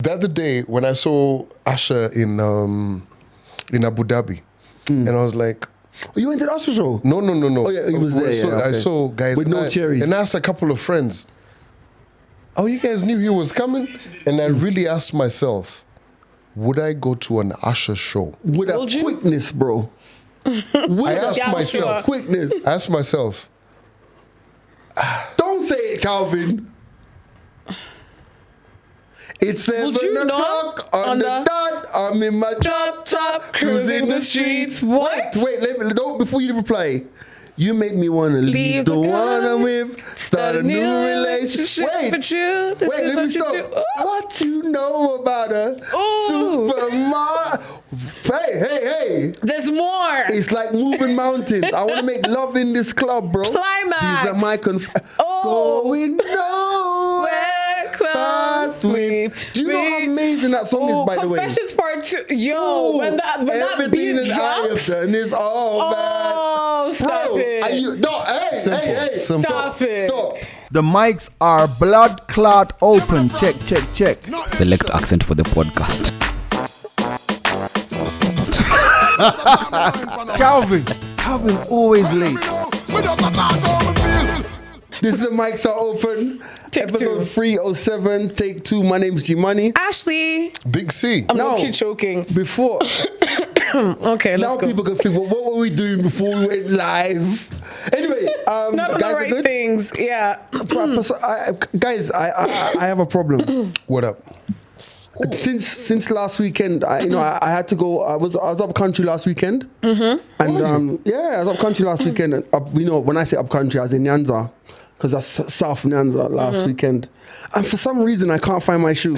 The other day when I saw Usher in Abu Dhabi, and I was like, oh, you went to the Usher show? No. Oh yeah, he was there. I saw guys with no cherries. And I asked a couple of friends, oh, you guys knew he was coming? And I really asked myself, would I go to an Usher show? With a quickness, bro. I asked myself. Quickness. I asked myself. Don't say it, Calvin. It's 7 o'clock on the dot. I'm in my drop top, cruising the streets. What? Wait, don't before you reply. You make me want to leave the one I'm with, start a new relationship with you. Wait, let me stop. What you know about a supermodel? Hey. There's more. It's like moving mountains. I want to make love in this club, bro. Climax. These are my going nowhere. Fast sweep. Do you know how amazing that song is, by the way? Confessions Part 2. Yo, when that beat drops. I have done is all bad. Oh, stop it. Hey. Stop it. Stop. The mics are blood clot open. Check. Select accent for the podcast. Calvin always late. This is the mics are open. Episode 307, take 2. My name's G-Money. Ashley. Big C. I'm not choking. Before. Okay, let's go. Now people can think, well, what were we doing before we went live? Anyway, not on guys the right are good? things. Yeah. Guys, I have a problem. What up? Since last weekend, I had to go. I was up country last weekend, and I was up country last weekend. And when I say up country, I was in Nyanza, because that's South Nyanza last weekend. And for some reason, I can't find my shoe.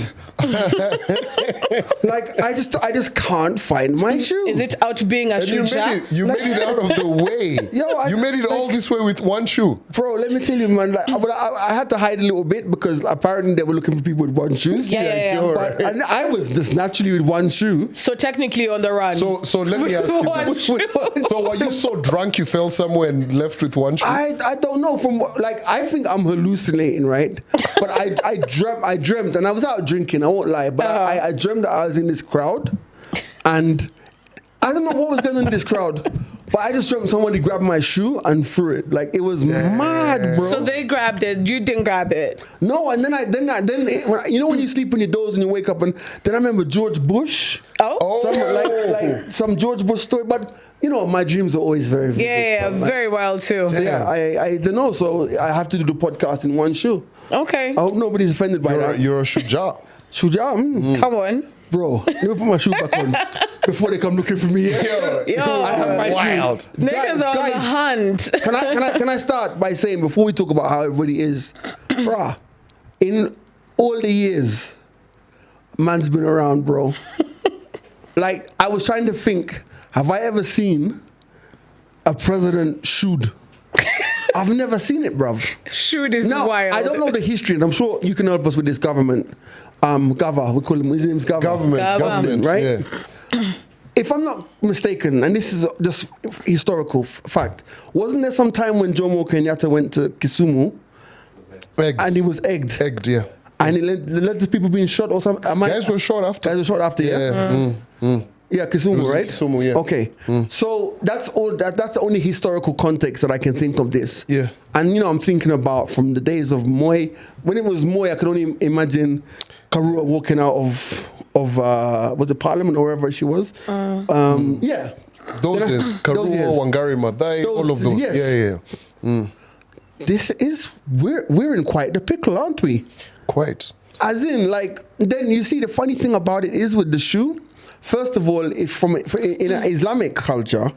Like I just can't find my shoe. Is it out being a shoe jack? You made it out of the way. You made it all this way with one shoe. Bro, let me tell you, man. Like, I had to hide a little bit because apparently they were looking for people with one shoe. Yeah. But I was just naturally with one shoe. So technically on the run. So let me ask you this. So were you so drunk you fell somewhere and left with one shoe? I don't know. I think I'm hallucinating, right? But I dreamt, and I was out drinking. I won't lie, but I dreamt that I was in this crowd, and I don't know what was going on in this crowd, but I just dreamt somebody grabbed my shoe and threw it. Like it was mad, bro. So they grabbed it. You didn't grab it. No, and then when you sleep on your doors and you wake up, and then I remember George Bush. Some George Bush story, but my dreams are always very vivid. Very wild too. So, I don't know, so I have to do the podcast in one shoe. Okay. I hope nobody's offended by that. You're a shuja. Shuja? Come on. Bro, let me put my shoe back on before they come looking for me. Yo, I have my wild. Niggas on the hunt. Can I start by saying, before we talk about how everybody is, bruh, in all the years, man's been around, bro. Like, I was trying to think, have I ever seen a president shoed? I've never seen it, bruv. Shoot is wild. I don't know the history, and I'm sure you can help us with this government. Gava, we call him, his name's Gava. Government, right? Yeah. If I'm not mistaken, and this is just historical fact, wasn't there some time when Jomo Kenyatta went to Kisumu and he was egged? Egged, yeah. And it led to people being shot or something? Guys were shot after. Yeah? Yeah, Kisumu, right? Kisumu, yeah. Okay. So that's all. That's the only historical context that I can think of this. Yeah. And I'm thinking about from the days of Moi. When it was Moi, I could only imagine Karua walking out of was it Parliament or wherever she was? Yeah. Those days, Karua, Wangari Maathai, all of those. Yes. Yeah. This is we're in quite the pickle, aren't we? Quite. As in, like, then you see the funny thing about it is with the shoe. First of all, if in an Islamic culture,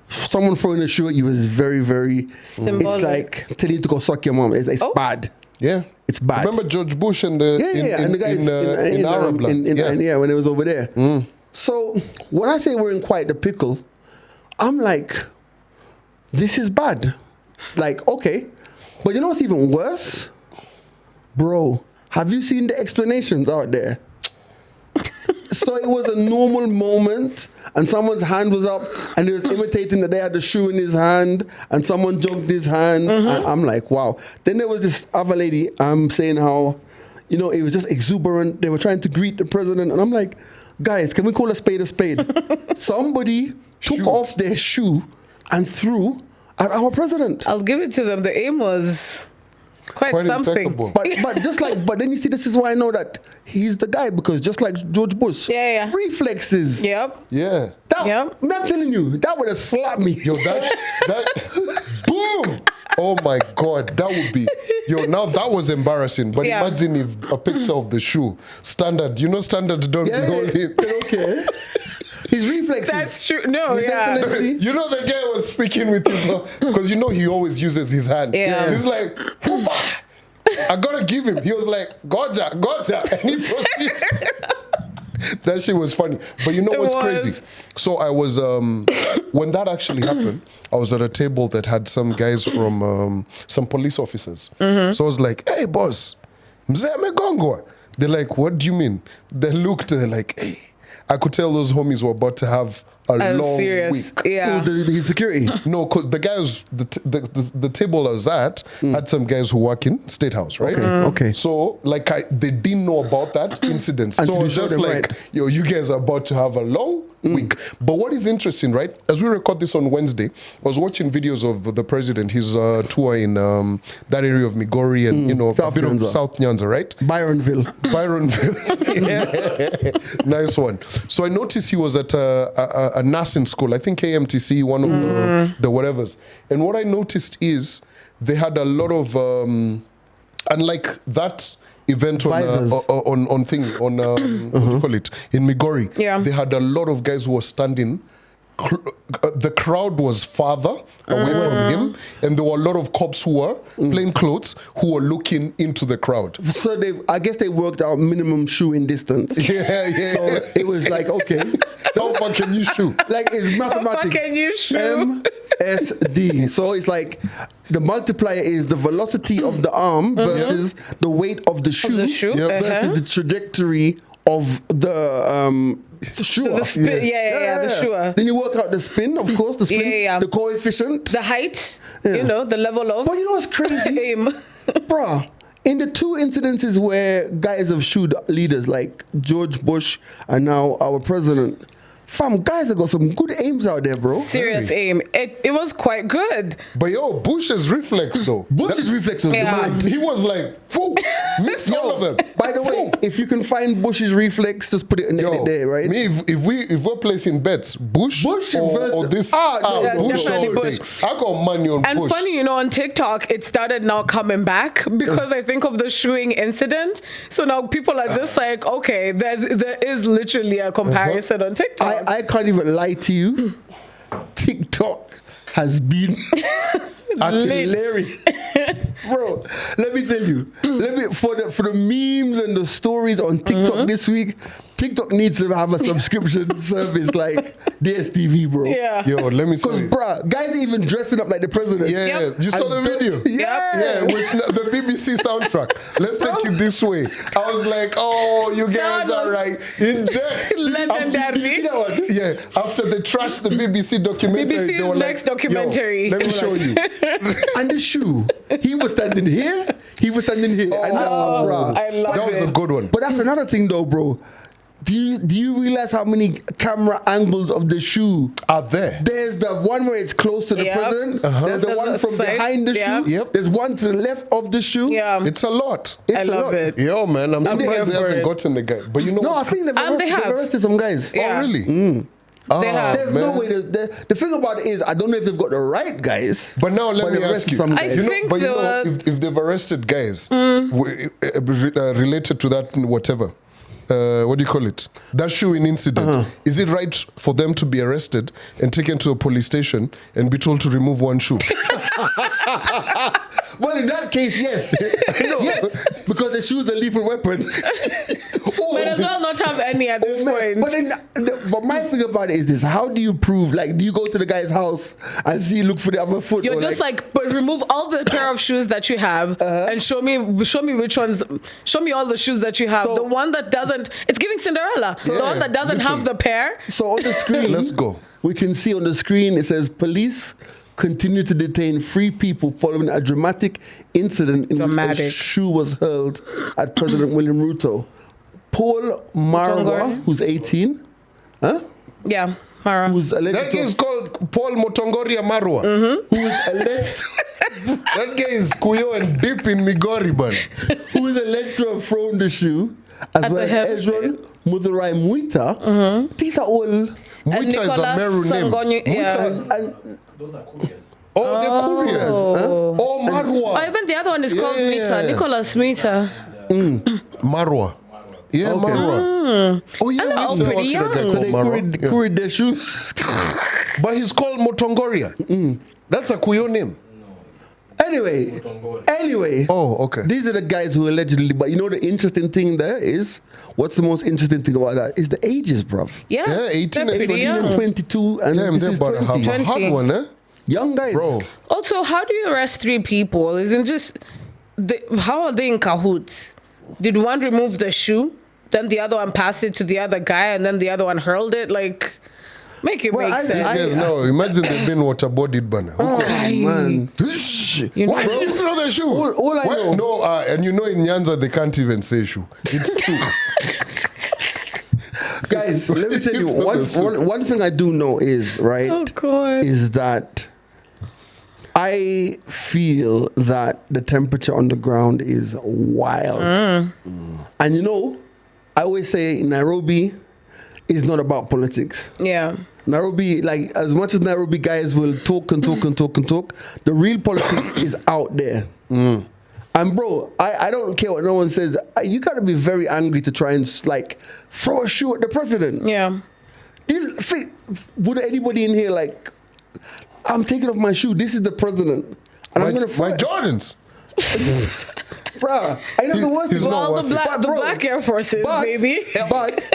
someone throwing a shoe at you is very, very. Symbolic. It's like telling you to go suck your mom. It's bad. Yeah. It's bad. Remember George Bush and the and the guys in Arab land. when it was over there. So when I say we're in quite the pickle, I'm like, this is bad. Like, okay, but you know what's even worse, bro? Have you seen the explanations out there? So it was a normal moment, and someone's hand was up, and he was imitating that they had the shoe in his hand, and someone jogged his hand. And I'm like, wow. Then there was this other lady saying how, You know, it was just exuberant. They were trying to greet the president. And I'm like, guys, can we call a spade a spade? Somebody took off their shoe and threw at our president. I'll give it to them. The aim was quite something. impeccable. But then you see, this is why I know that he's the guy, because just like George Bush, reflexes. Yep. Yeah. I'm telling you, that would have slapped me. Yo, that boom! Oh my God, that would be. Yo, now that was embarrassing. But imagine if a picture of the shoe, Standard, Standard don't hold him. They don't care. His reflexes. That's true. No, His Excellency. You know, the guy was speaking with his, because he always uses his hand. Yeah. He's like, I gotta give him. He was like, gotcha, and he proceeded. That shit was funny. But you know what's crazy? So I was, when that actually happened, I was at a table that had some guys from, some police officers. So I was like, hey, boss, mzee amegongwa. They're like, what do you mean? They looked, they're like, hey. I could tell those homies were about to have a long week. Yeah. His security. No, because the guys, the table I was at had some guys who work in State House, right? Okay. So, like, they didn't know about that incident. So, it was just like, yo, you guys are about to have a long week. But what is interesting, right? As we record this on Wednesday, I was watching videos of the president, his tour in that area of Migori and, South a bit Nyanza. of South Nyanza, right? Byronville. Nice one. So I noticed he was at a nursing school, I think KMTC, one of the whatevers. And what I noticed is they had a lot of, unlike that event what do you call it, in Migori, they had a lot of guys who were standing. The crowd was farther away from him, and there were a lot of cops who were plain clothes who were looking into the crowd. So I guess they worked out minimum shoeing distance. Yeah. So it was like, okay, how far can you shoot? like it's mathematics. How far can you shoot? MSD. So it's like the multiplier is the velocity of the arm versus the weight of the shoe, versus the trajectory of the shoe. The spin, the shoe. Then you work out the spin, of course, the spin, the coefficient, the height, the level of. But you know what's crazy? Aim. Bruh, in the two incidences where guys have shooed leaders like George Bush and now our president, fam, guys have got some good aims out there, bro. Serious aim. It was quite good. But yo, Bush's reflex though. Bush's reflex was mad. He was like, whoo, missed all of them. By the way, if you can find Bush's reflex, just put it in there, right? Me, if we're placing bets, Bush or this, Bush definitely Bush. I got money on and Bush. And funny, on TikTok, it started now coming back because I think of the shoeing incident. So now people are just like, okay, there is literally a comparison on TikTok. I can't even lie to you. TikTok has been artillery. Bro, let me tell you. For the memes and the stories on TikTok this week, TikTok needs to have a subscription service like DSTV, bro. Yeah. Yo, let me say. Because, bruh, guys even dressing up like the president. Yeah, you saw the video. Yeah, with the BBC soundtrack. Let's take it this way. I was like, oh, you guys are right. In depth. Legendary. Yeah, after they trashed the BBC documentary. BBC's they were next documentary. Let me show you. And the shoe. He was standing here. He was standing here. I love that was a good one. But that's another thing, though, bro. Do you realize how many camera angles of the shoe are there? There's the one where it's close to the president. There's the one from behind the shoe. Yep. There's one to the left of the shoe. Yeah. It's a lot. I love it. Yo, man, I'm surprised they haven't gotten the guy. But you know I think they've arrested some guys. Yeah. Oh, really? They have. There's no way. The thing about it is, I don't know if they've got the right guys. But now let me ask you. If they've arrested guys related to that whatever, what do you call it? That shoeing incident. Is it right for them to be arrested and taken to a police station and be told to remove one shoe? Well, in that case, yes. Yes, because the shoe is a lethal weapon. Might as well not have any at this point. But my thing about it is this: how do you prove? Like, do you go to the guy's house and look for the other foot? You're just but remove all the pair of shoes that you have and show me which ones. Show me all the shoes that you have. The one that doesn't. It's giving Cinderella. The one that doesn't have the pair. So on the screen, let's go. We can see on the screen it says police continue to detain 3 people following a dramatic incident in which a shoe was hurled at President William Ruto. Paul Marwa, who's 18, Yeah, Marwa. who's alleged That guy is called Paul Motongoria Marwa. who is alleged That guy is Kuyo and deep in Migori, man. who is alleged to have thrown the shoe, as well as Ezron Mudurai Muita. These are all Muita is a Meru name. and Oh, they're couriers. Oh, Marwa. Oh, even the other one is called Mita. Nicholas Mita. Marwa. Yeah, Okay. Marwa. Oh, yeah. And they're all we pretty used to work with a guy young. so they called Marwa. Yeah. couried their shoes. But he's called Motongoria. That's a Kuyo name. Anyway. Oh, okay. These are the guys who allegedly, but you know the interesting thing there is, what's the most interesting thing about that? Is the ages, bruv. Yeah, Yeah, 18 they're and pretty 22. young. 22 and Damn, this they're is about to 20. have a hard 20. one, eh? Young guys. Bro. Also, how do you arrest 3 people? Isn't just how are they in cahoots? Did one remove the shoe, then the other one passed it to the other guy, and then the other one hurled it? Like, make it Well, make sense. Yes, no, imagine they've been water-bodied, man. Oh, man. You Why know- did you throw the shoe? All I Why- know- No, and you know in Nyanza they can't even say shoe. It's true. Guys, let me tell you, It's one thing I do know is, right, Oh, God. is that I feel that the temperature on the ground is wild. And you know, I always say Nairobi is not about politics. Yeah. Nairobi, like, as much as Nairobi guys will talk and talk and talk and talk, the real politics is out there. And bro, I don't care what no one says. You got to be very angry to try and like throw a shoe at the president. Yeah. Would anybody in here like, I'm taking off my shoe. This is the president, and I'm gonna My throw it. Jordans. Bruh, I know the worst. He's thing- not Well, worth the it. black, the Bro, black Air Forces, but, baby. but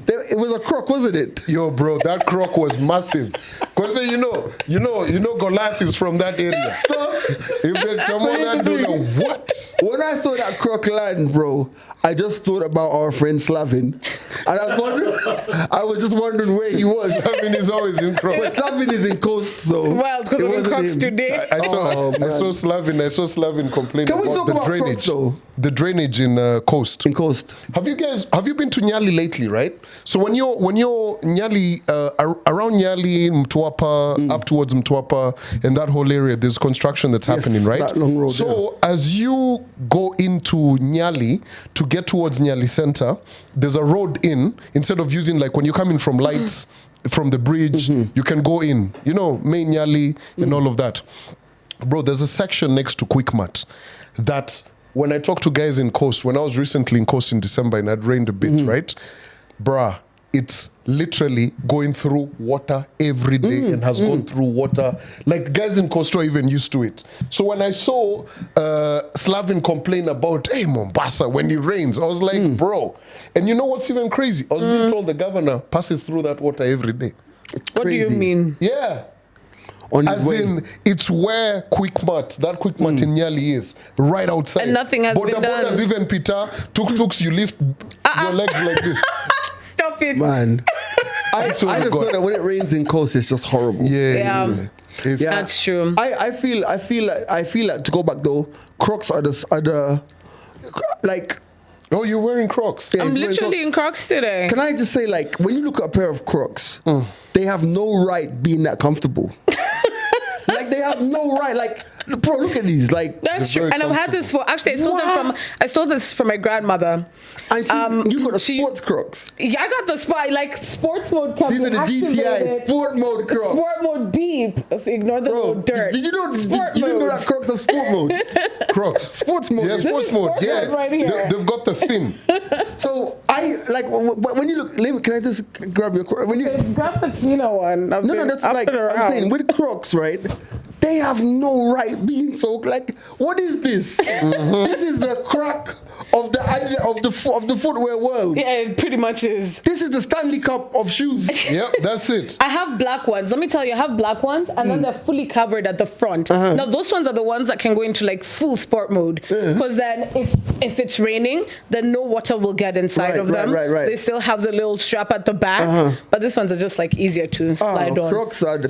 it was a croc, wasn't it? Yo, bro, that croc was massive. Because you know, Goliath is from that area. So if they come on that dude, what? When I saw that croc land, bro, I just thought about our friend Slavin, and I was just wondering where he was. I mean, he's always in crocs. But Slavin is in Coast, so Well, because it of the wasn't Crocs him. today. I saw man. Slavin complain Can we about talk the about Crocs, drainage. though? The drainage in Coast. In Coast. Have you been to Nyali lately, right? So when you're Nyali, around Nyali, Mtwapa, up towards Mtwapa, and that whole area, there's construction that's happening, right? that long road, So as you go into Nyali to get towards Nyali Center, there's a road instead of using, like when you come in from lights, from the bridge, you can go in, main Nyali and all of that. Bro, there's a section next to Quickmart that when I talk to guys in Coast, when I was recently in Coast in December and it rained a bit, right? Bruh, it's literally going through water every day and has gone through water. Like guys in Coast are even used to it. So when I saw Slavin complain about, hey, Mombasa, when it rains, I was like, bro. And you know what's even crazy? I was being told the governor passes through that water every day. What do you Crazy. mean? Yeah. On his As way. in, it's where that Quickmart in Nyali is, right outside. And nothing has been done. Bodas even, Peter, tuk-tuks, you lift your legs like this. Stop it. Man, I swear to just God. know that when it rains in Coast, it's just horrible. Yeah. It's- Yeah. That's true. I feel like to go back though, Crocs are the like. Oh, you're wearing Crocs. Yeah, I'm he's wearing literally in Crocs today. Can I just say, like, when you look at a pair of Crocs, they have no right being that comfortable. Like, they have no right. Like, bro, look at these. Like, That's It's true. very And I've had this for, actually, I stole this from my grandmother. and you got the she- sports Crocs. Yeah, I got the spot, like sports mode kept These are the GTI activated. sport mode Crocs. Sport mode deep. Ignore the Bro, little dirt. did you know? Sport You didn't know mode. that Crocs have sport mode. Crocs. Sports mode. Yeah, sports mode. sports Yes. mode right here. They've got the fin. So I like when you look. Can I just grab your Crocs? When you Grab the Kino one. no, that's like I'm saying with Crocs, right? they have no right being so, like, what is this? This is the crack of the footwear world. Yeah, it pretty much is. This is the Stanley Cup of shoes. Yep, that's it. I have black ones. Let me tell you, I have black ones, and then they're fully covered at the front. Now, those ones are the ones that can go into like full sport mode. Because then if it's raining, then no water will get inside of them. Right. They still have the little strap at the back, but these ones are just like easier to slide on. Crocs are the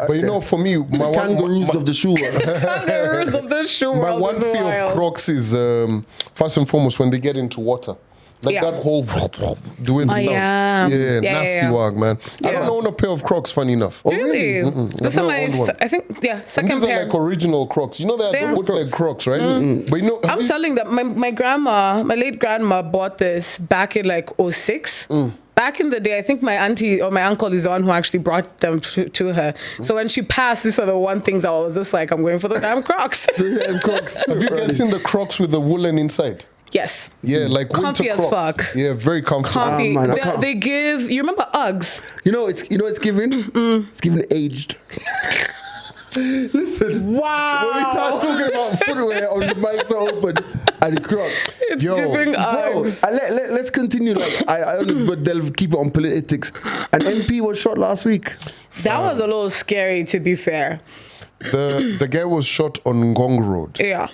But you know, for me, my kangaroos of the shoe world. Kangaroos of the shoe my world one is fear wild. of Crocs is first and foremost when they get into water. Like Yeah. that whole doing the sound. yeah. Yeah, Yeah, nasty yeah. work, man. I Yeah. don't own a pair of Crocs, funny enough. Really? I've This is never my, owned one. I think, yeah, And second these are pair. like original Crocs. You know They they're are bootleg Crocs, right? But you know, have I'm you- telling that my grandma, my late grandma bought this back in like 06. Back in the day, I think my auntie or my uncle is the one who actually brought them to her. So when she passed, these are the one things I was just like, I'm going for the damn Crocs. Crocs. have you guys seen the Crocs with the woolen inside? Yes. Yeah, like Comfy winter as Crocs. fuck. Yeah, very comfortable. Comfy. man, I can't. They give, you remember Uggs? It's giving? It's giving aged. Listen. Wow. When we start talking about footwear on the mics are open and the Crocs. It's Yo, giving Bro, Uggs. let's continue. Like I only would keep it on politics. An MP was shot last week. That was a little scary, to be fair. The guy was shot on Ngong Road. Yeah.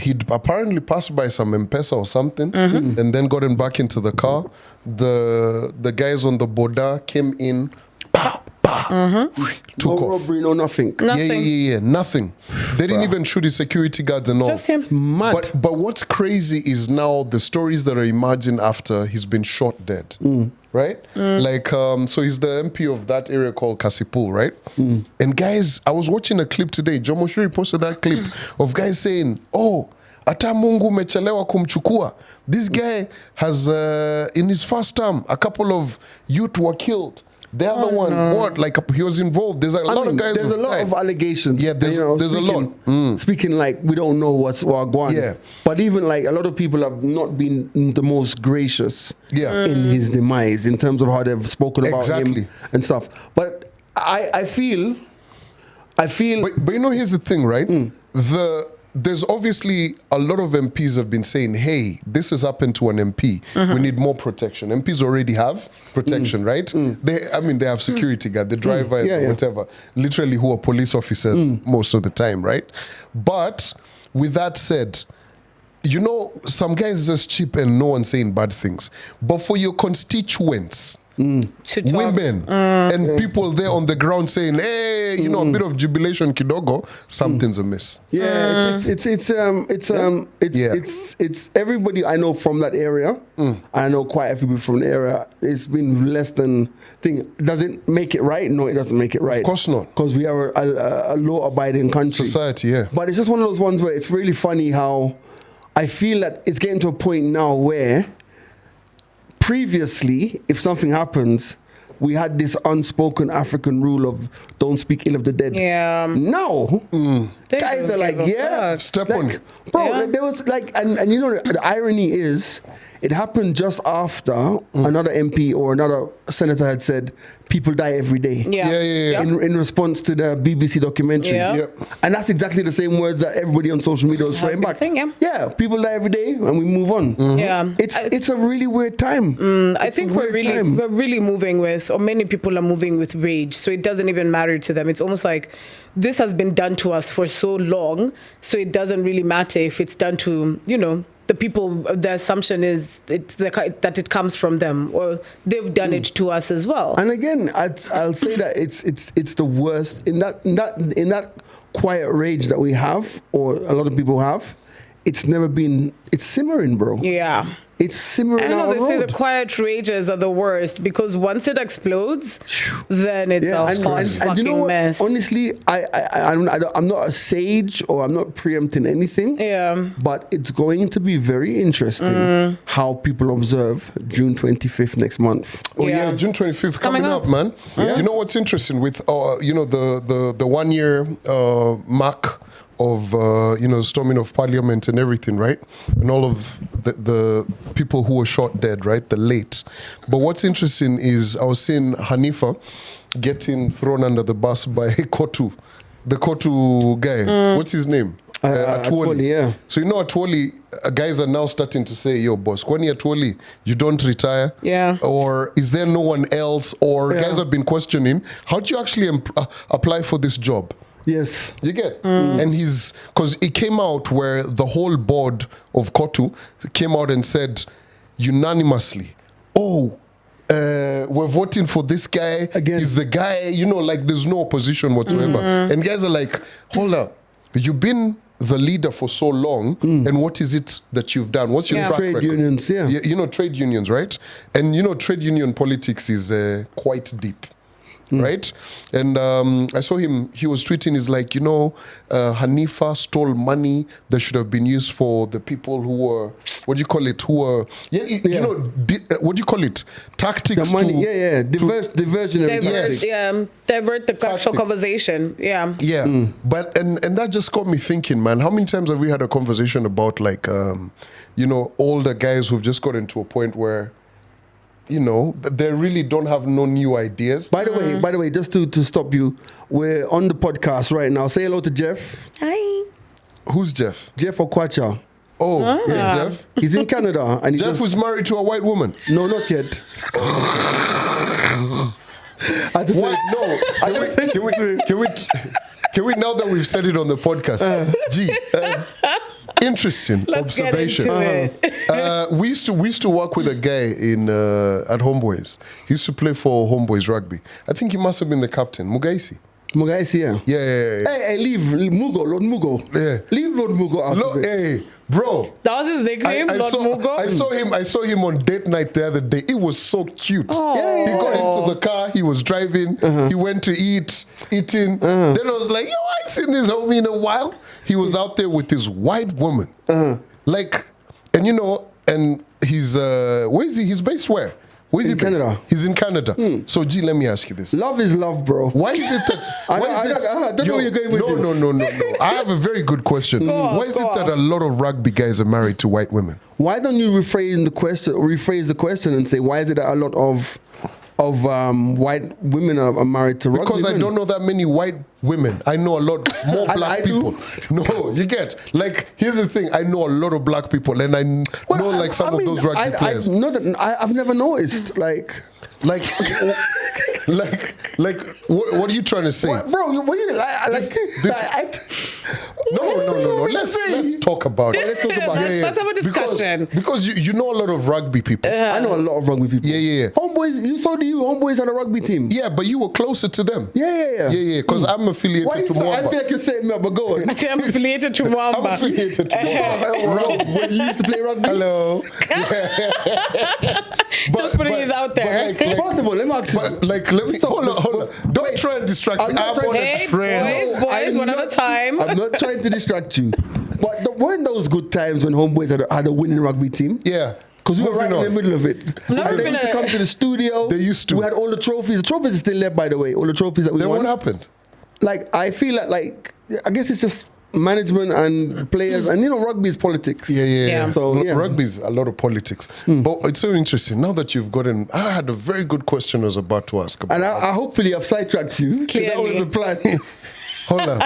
He'd apparently passed by some M-Pesa or something and then gotten back into the car. The guys on the border came in, took No off. robbery, no nothing. Nothing. Yeah, nothing. They didn't even shoot his security guards and all. Just him. Mad. But what's crazy is now the stories that are emerging after he's been shot dead, right? Like, so he's the MP of that area called Kasipul, right? And guys, I was watching a clip today. Jomo Shuri posted that clip of guys saying, "Oh, ata Mungu mechelewa kumchukua." This guy has, in his first term, a couple of youth were killed. The other one, what? Like he was involved. There's a lot of guys. There's a who lot died. of allegations. Yeah, there's a lot. Speaking like we don't know what's going on. Yeah. But even like a lot of people have not been the most gracious Yeah. in his demise in terms of how they've spoken about Exactly. him and stuff. But I feel But you know, here's the thing, right? There's obviously a lot of MPs have been saying, hey, this has happened to an MP. We need more protection. MPs already have protection, right? They have security guard, the driver, Yeah. whatever, literally who are police officers most of the time, right? But with that said, you know, some guys just cheap and no one saying bad things. But for your constituents, To talk. women and people there on the ground saying, hey, you know, a bit of jubilation kidogo, something's amiss. Yeah, it's everybody I know from that area. I know quite a few people from the area. It's been less than thing. Does it make it right? No, it doesn't make it right. Of course not. Because we are a law-abiding country. Society, yeah. But it's just one of those ones where it's really funny how I feel that it's getting to a point now where previously, if something happens, we had this unspoken African rule of don't speak ill of the dead. Yeah. Now, They guys don't are like, give a yeah. fuck. Step on Like, it. bro, Yeah. like, there was like, and you know, the irony is, it happened just after another MP or another senator had said, people die every day. Yeah. Yeah. In response to the BBC documentary. Yeah. Yep. And that's exactly the same words that everybody on social media was throwing been back. saying, yeah. Yeah, people die every day and we move on. Yeah. It's a really weird time. I think we're really moving with, or many people are moving with rage. So it doesn't even matter to them. It's almost like this has been done to us for so long. So it doesn't really matter if it's done to, you know, the people. The assumption is that it comes from them, or they've done it to us as well. And again, I'll say that it's the worst in that quiet rage that we have, or a lot of people have. It's simmering, bro. Yeah. It's simmering I know out they the say road. the quiet rages are the worst because once it explodes, then it's a hot fucking you know what? mess. Honestly, I'm not a sage or I'm not preempting anything. Yeah. But it's going to be very interesting how people observe June 25th next month. Oh yeah, Yeah. June 25th coming Coming up, up. man. You know what's interesting with you know, the 1 year mark of storming of Parliament and everything, right? And all of the people who were shot dead, right? The late. But what's interesting is I was seeing Hanifa getting thrown under the bus by Kotu, the Kotu guy. What's his name? Atwoli, yeah. So you know Atwoli, guys are now starting to say, yo, boss, Kwani Atwoli, you don't retire? Yeah. Or is there no one else? Or guys have been questioning, how do you actually apply for this job? Yes. You get? And because it came out where the whole board of Kotu came out and said unanimously, we're voting for this guy. Again. He's the guy, like there's no opposition whatsoever. And guys are like, hold up, you've been the leader for so long, and what is it that you've done? What's your track Trade record? unions, yeah. Trade unions, right? And trade union politics is quite deep. Right? And I saw him, he was tweeting, he's like, Hanifa stole money that should have been used for the people who were, what do you call it? What do you call it? Tactics. The money, diversionary tactics. Divert the actual conversation. Yeah. Yeah. But, and that just got me thinking, man, how many times have we had a conversation about like, older guys who've just gotten to a point where, they really don't have no new ideas. By the way, just to stop you, we're on the podcast right now. Say hello to Jeff. Hi. Who's Jeff? Jeff Okwacha. Oh, yeah, Jeff. He's in Canada. And Jeff was married to a white woman. No, not yet. Can we now that we've said it on the podcast? Interesting observation. We used to work with a guy at Homeboys. He used to play for Homeboys Rugby. I think he must have been the captain, Mugaisi. Yeah. Yeah. Hey, leave Lord Mugo. Yeah. Leave Lord Mugo out of it. Hey, bro. That was his nickname, Lord Mugo? I saw him on date night the other day. It was so cute. Oh. He got into the car, he was driving, he went to eating. Then I was like, yo, I ain't seen this homie in a while. He was out there with this white woman. And he's, where is he? He's based where? Where is he based? Canada. He's in Canada. So, G, let me ask you this. Love is love, bro. Why is it that... I don't know where you're going with this. No. I have a very good question. Why is it that a lot of rugby guys are married to white women? Why don't you rephrase the question and say, why is it that a lot of white women are married to rugby Because I men? don't know that many white women. I know a lot more black I people. do. No, you get. Like, here's the thing. I know a lot of black people, and I know some of those rugby players. I've never noticed. Like, what are you trying to say? Bro, what are you No. Let's talk about it. Let's talk about it. Let's have a discussion. Because you know a lot of rugby people. I know a lot of rugby people. Yeah. Homeboys, Homeboys had a rugby team. Yeah, but you were closer to them. Yeah. Because I'm affiliated to Mwamba. I feel like you're setting me up, but go on. I say I'm affiliated to Mwamba. I'm affiliated to Mwamba. When you used to play rugby? Hello. Just putting it out there. First of all, let me ask you. Let me hold on. Don't try and distract me. I'm on a train. Boys, one at a time. I'm not trying to distract you. But weren't those good times when Homeboys had a winning rugby team? Yeah. Because we were right in the middle of it. And they used to come to the studio. They used to. We had all the trophies. The trophies are still there, by the way. All the trophies that we won. Then what happened? I feel like I guess it's just management and players, and rugby is politics. Yeah. So rugby is a lot of politics. But it's so interesting. Now that you've gotten, I had a very good question I was about to ask about. And I hopefully I've sidetracked you. Clearly. That was the plan. Hold on.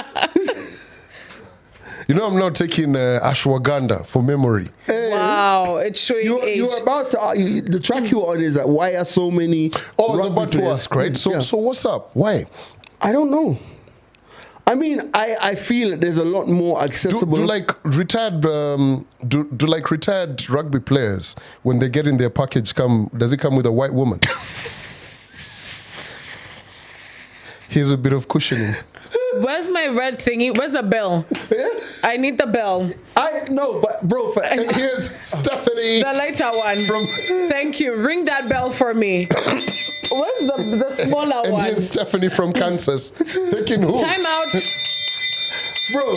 I'm now taking ashwagandha for memory. Wow, it's showing age. You're about to, the track you were on is that why are so many I was rugby about to players? ask, right? So what's up? Why? I don't know. I mean, I feel there's a lot more accessible. Do retired rugby players, when they get in their package, does it come with a white woman? Here's a bit of cushioning. Where's my red thingy? Where's the bell? I need the bell. I know, but bro, and here's Stephanie. The lighter one. Thank you. Ring that bell for me. Where's the smaller and one? Here's Stephanie from Kansas. Taking who? Time out. Bro,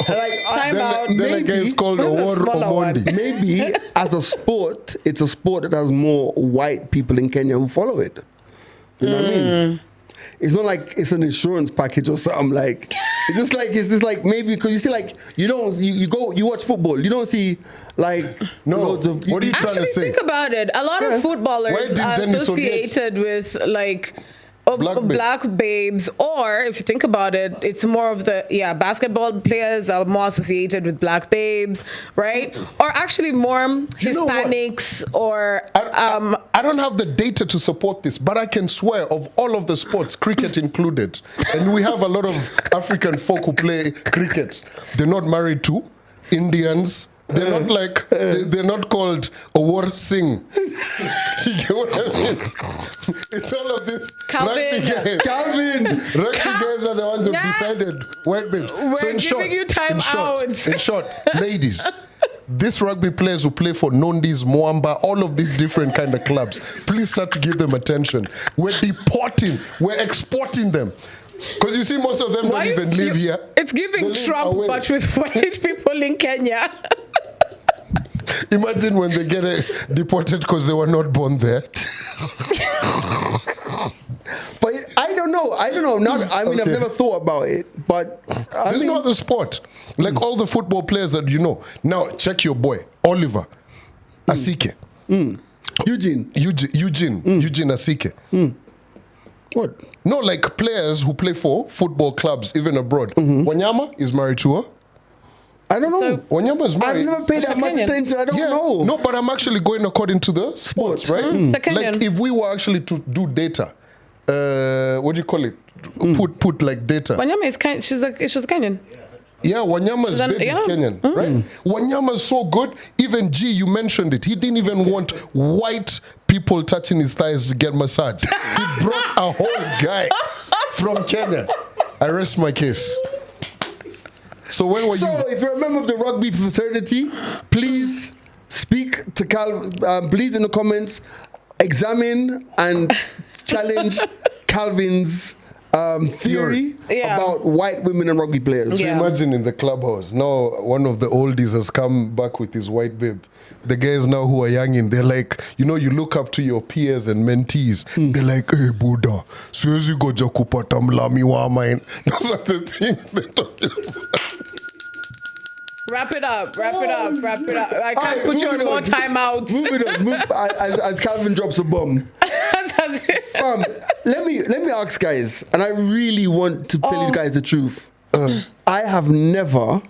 time out. Then a guy is called Owor Omondi. Maybe as a sport, it's a sport that has more white people in Kenya who follow it. You know what I mean? It's not like it's an insurance package or something. It's just like maybe because you see you watch football, you don't see loads of. What are you trying to say? Think about it. A lot of footballers are associated with black babes, or if you think about it, it's more of the basketball players are more associated with black babes, right? Or actually more Hispanics or I don't have the data to support this, but I can swear of all of the sports, cricket included, and we have a lot of African folk who play cricket. They're not married to Indians. They're not like, they're not called Awar Singh. You get what I mean? It's all of this rugby guys. Rugby guys are the ones who decided white babes. We're giving you time out. In short, ladies, these rugby players who play for Nondis, Moamba, all of these different kind of clubs, please start to give them attention. We're exporting them. Because you see, most of them don't even live here. It's giving Trump, but with white people in Kenya. Imagine when they get deported because they were not born there. But I don't know. I've never thought about it. But There's no other sport. Like all the football players that you know. Now, check your boy, Oliver Asike. Eugene Asike. What? No, like players who play for football clubs, even abroad. Wanyama is married to her. I don't know. Wanyama is married. I've never paid that much attention. I don't know. No, but I'm actually going according to the sports, right? Like if we were actually to do data, what do you call it? Put like data. Wanyama is she's Kenyan. Yeah, Wanyama's baby is Kenyan, right? Wanyama's so good. Even G, you mentioned it. He didn't even want white people touching his thighs to get massage. He brought a whole guy from Kenya. I rest my case. So when were you? So if you're a member of the rugby fraternity, please speak to Calvin. Please in the comments, examine and challenge Calvin's theory about white women and rugby players. So imagine in the clubhouse, now one of the oldies has come back with his white babe. The guys now who are young in, they're like, you look up to your peers and mentees. They're like, hey, Buddha, siwezi goja kupata mlami wa mine. Those are the things they're talking about. Wrap it up. I can't put you on more timeouts. Move it up. As Calvin drops a bomb. Let me ask guys, and I really want to tell you guys the truth. I have never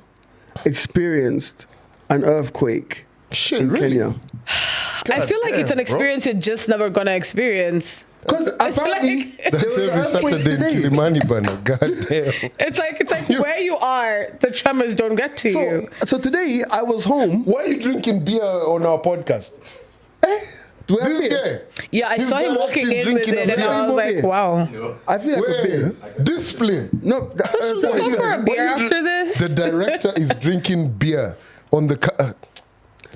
experienced an earthquake in Kenya. I feel like it's an experience you're just never gonna experience. Because apparently that's every Saturday in Kilimani, Bana. God damn. It's like where you are, the tremors don't get to you. So today I was home. Why are you drinking beer on our podcast? Do I have This beer? guy. Yeah, I saw him walking in with it, and I was like, wow. I feel like a beer. Discipline. No, Should we go for a beer after this? The director is drinking beer on the.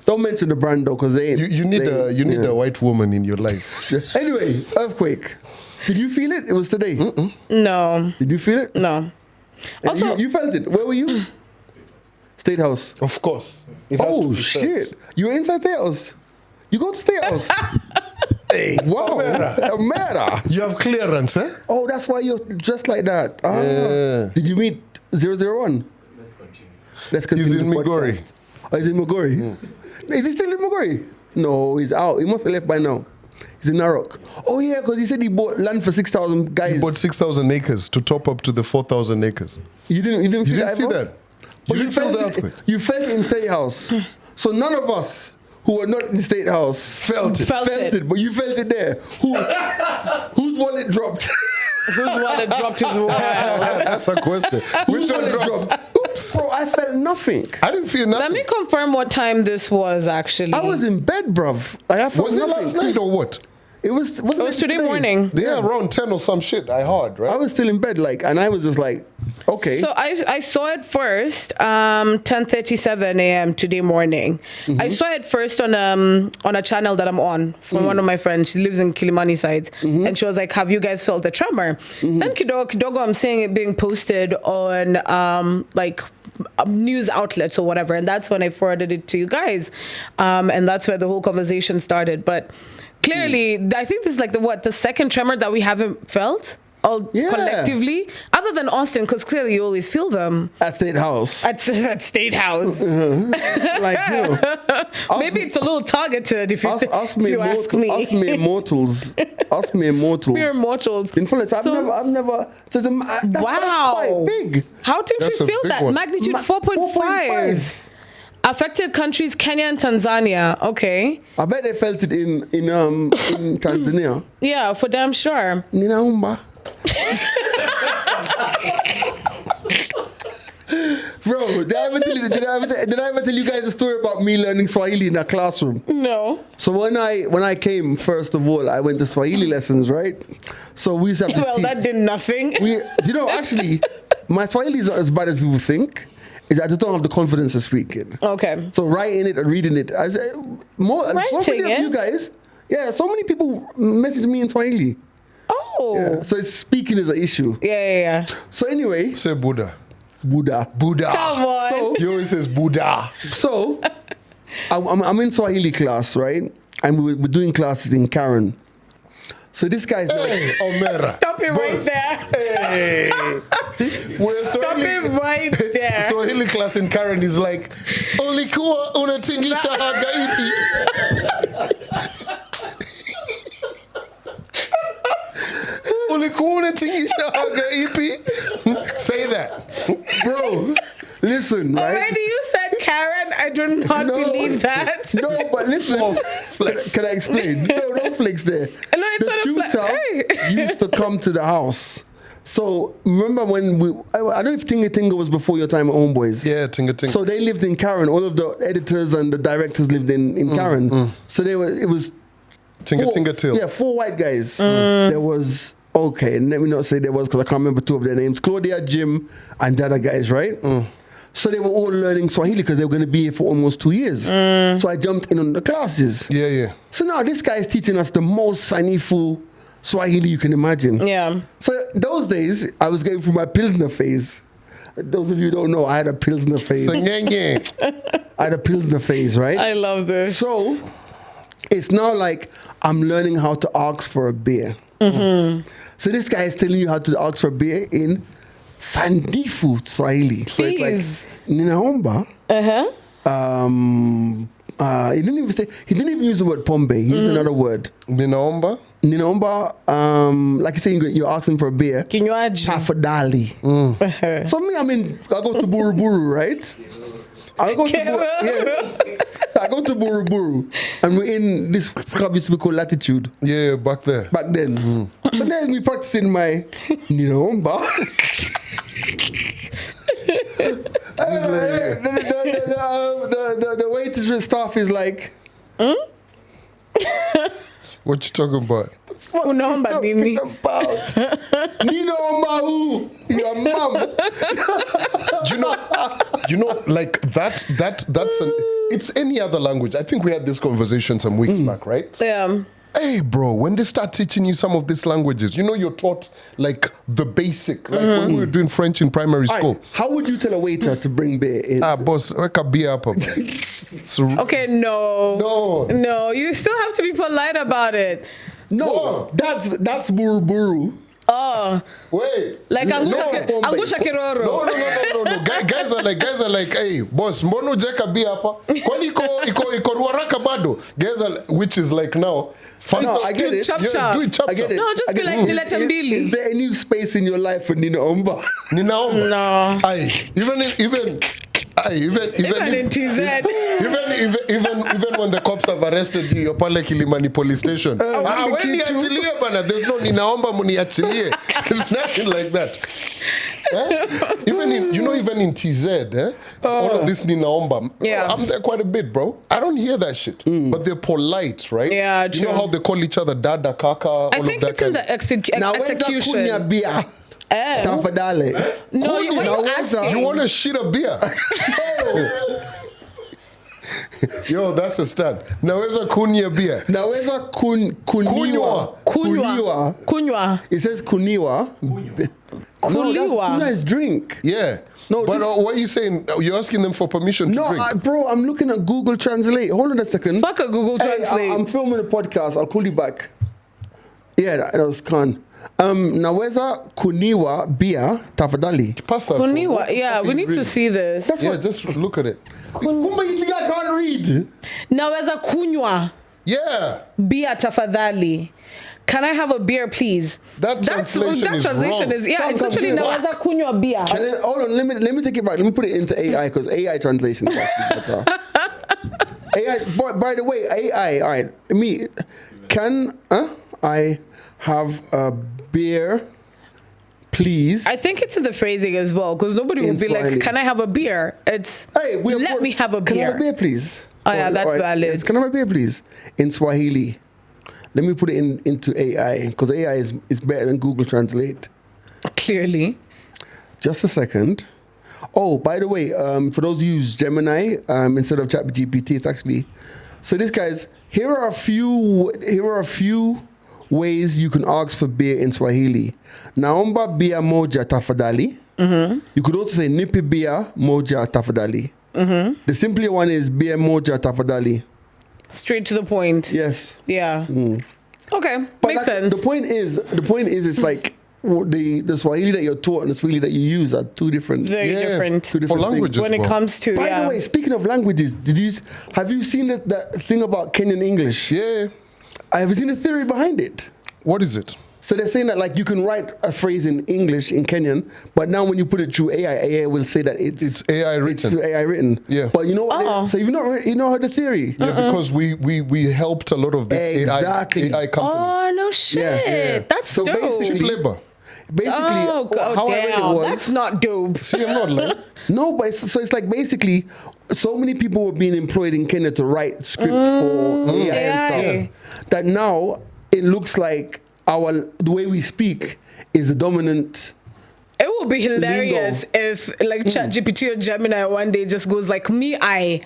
Don't mention the brand though, because they ain't. You need a white woman in your life. Anyway, earthquake. Did you feel it? It was today. No. Did you feel it? No. Also, you felt it. Where were you? State House. Of course. It has to be shit! You were inside State House. You go to State House. Hey, wow, matter. You have clearance, eh? Oh, that's why you're dressed like that. Did you meet 001? Let's continue. He's in Migori. Oh, he's in Migori. Is he still in Migori? No, he's out. He must have left by now. He's in Narok. Oh yeah, because he said he bought land for 6,000 guys. He bought 6,000 acres to top up to the 4,000 acres. You didn't see that? But you felt the earthquake. You felt it in State House. So none of us who are not in State House felt it. But you felt it there. Whose wallet dropped? Whose wallet dropped his wallet? That's a question. Which one dropped? Oops. Bro, I felt nothing. I didn't feel nothing. Let me confirm what time this was actually. I was in bed, bruv. I felt was nothing. it last night or what? It was today morning. Yeah, around 10 or some shit. I heard, right? I was still in bed, and I was just like, okay. So I saw it first, 10:37 a.m. today morning. I saw it first on a channel that I'm on from one of my friends. She lives in Kilimani sides, and she was like, "Have you guys felt the tremor?" Then kidogo, I'm seeing it being posted on news outlets or whatever, and that's when I forwarded it to you guys, and that's where the whole conversation started. But clearly, I think this is like the second tremor that we haven't felt all Yeah. collectively, other than Austin, because clearly you always feel them At State House. at State House. Like, Maybe it's a little targeted if you, us if mere you ask me. us mere mortals. Us mere mortals. Mere mortals. In fullness, I've So- never. So that's Wow. quite big. How did That's you a feel big that? one. Magnitude 4.5. Affected countries, Kenya and Tanzania. Okay. I bet they felt it in Tanzania. Yeah, for damn sure. Ninaomba. Bro, did I ever tell you guys a story about me learning Swahili in a classroom? No. So when I came, first of all, I went to Swahili lessons, right? So we used to have this Well, that did nothing. Actually, my Swahili is not as bad as people think. I just don't have the confidence to speak it. Okay. So writing it and reading it, so many of you guys, so many people message me in Swahili. Oh. Yeah, so speaking is an issue. Yeah. So anyway, Say Buddha. Buddha. Come on. So, He always says Buddha. So, I'm in Swahili class, right? And we're doing classes in Karen. So this guy's Hey, Omera. Stop it right Boss. there. Hey. We're Stop it right there. Swahili class in Karen is like, ulikuwa unatingisha haga ipi? Ulikuwa unatingisha haga ipi? Say that. bro. Listen, right? Already you said Karen. I do not believe that. No, but listen. Can I explain? No, don't flex there. No, it's not a flex. tutor Hey. used to come to the house. So remember when I don't know if Tinga Tinga was before your time at Homeboys. Yeah, tinga tinga. So they lived in Karen. All of the editors and the directors lived in Karen. So it was tinga four, tinga till. Yeah, 4 white guys. There was, okay, let me not say there was because I can't remember 2 of their names. Claudia, Jim, and the other guys, right? So they were all learning Swahili because they were going to be here for almost 2 years. So I jumped in on the classes. Yeah. So now this guy is teaching us the most sanifu Swahili you can imagine. Yeah. So those days, I was going through my Pilsner phase. Those of you who don't know, I had a Pilsner phase. So, nye. I had a Pilsner phase, right? I love this. So it's now like I'm learning how to ask for a beer. So this guy is telling you how to ask for a beer in Sandifu Swahili. So it's like Please. Ninaomba. He didn't even use the word pombe. He used another word. Ninaomba. Ninaomba, like you say, you're asking for a beer. Kinywaji. Tafadhali. So me, I go to Buru Buru, right? I go to Buru Buru, and we're in this club used to be called Latitude Yeah, back there. back then. So then we practicing my Ninaomba. The waitress staff is like, What you talking about? Unaomba nini? about Ninaomba who? Your mom. You know, like that's it's any other language. I think we had this conversation some weeks back, right? Yeah. Hey, bro, when they start teaching you some of these languages, you know, you're taught like the basic, like when we were doing French in primary school. Alright, how would you tell a waiter to bring beer in? Boss, wake up, beer up. So, Okay, no. You still have to be polite about it. No, that's Buru Buru. Oh, wait. like angusha kiroro. No. Guys are like, hey, boss, mbona ujeka bia hapa? Kwani iko ruaraka bado? Guys are, which is like now. No, I get it. Chop, Yeah, chop. do it chop I get chop. it. No, just I be get like, it. nilete mbili. Is there a new space in your life for Ninaomba? Ninaomba. No. Aye, even in TZ. even when the cops have arrested you, you're pale Kilimani police station. When niachilie bana, there's no ninaomba muniachilie. It's nothing like that. Even in TZ, all of this ninaomba. Yeah. I'm there quite a bit, bro. I don't hear that shit, but they're polite, right? Yeah, You know true. how they call each other dada, kaka, all I of think that it's in kind the Now, where's that execution. kunya beer? Tafadhali. No, you Now, were where's that? asking. You want a shit of beer? Yo, that's a stud. Naweza kunywa beer. Now, where's that kuniwa? Kunywa. It says kuniwa. No, that's Kuliwa. kunya is drink. Yeah. No, but this- what are you saying? You're asking them for permission to No, drink. bro, I'm looking at Google Translate. Hold on a second. Fuck a Google Hey, Translate. I'm filming a podcast. I'll call you back. Yeah, that was Khan. Naweza kuniwa bia tafadhali. Pass that. Kuniwa. Yeah, we need to see this. That's Yeah, what. just look at it. Kumba, you think I can't read? Naweza kunywa Yeah. bia tafadhali. Can I have a beer, please? That translation is wrong. Yeah, it's literally naweza kunywa bia. And then, hold on, let me take it back. Let me put it into AI because AI translation is actually better. AI. By the way, AI. All right, me. Can I have a beer, please? I think it's in the phrasing as well, because nobody In would be Swahili. like, "Can I have a beer?" It's let me have a Can I have a beer. beer, please? Oh yeah, that's valid. Yes, can I have a beer, please? In Swahili. Let me put it into AI because AI is better than Google Translate. Clearly. Just a second. Oh, by the way, for those who use Gemini instead of ChatGPT, it's actually so. This guys, here are a few ways you can ask for beer in Swahili. Naomba bia moja tafadhali. You could also say nipi bia moja tafadhali. The simpler one is bia moja tafadali. Straight to the point. Yes. Yeah. Okay, But makes sense. The point is, it's like the Swahili that you're taught and the Swahili that you use are two different. Very different. Two different For languages. when it well. comes to By the way, speaking of languages, have you seen that thing about Kenyan English? Yeah. I have seen a theory behind it. What is it? So they're saying that like you can write a phrase in English in Kenyan, but now when you put it through AI will say that it's AI written. It's AI written. Yeah. But you know what? So you know heard the theory. Yeah, because we helped a lot of these Exactly. AI companies. Oh no shit! Yeah. That's So dope. basically- Cheap labor. Basically, how I read it damn, was that's not dope. See, I'm not like no, but it's like basically so many people were being employed in Kenya to write script for AI and stuff that now it looks like the way we speak is the dominant. It would be hilarious Lingo. if like ChatGPT or Gemini one day just goes like me, I.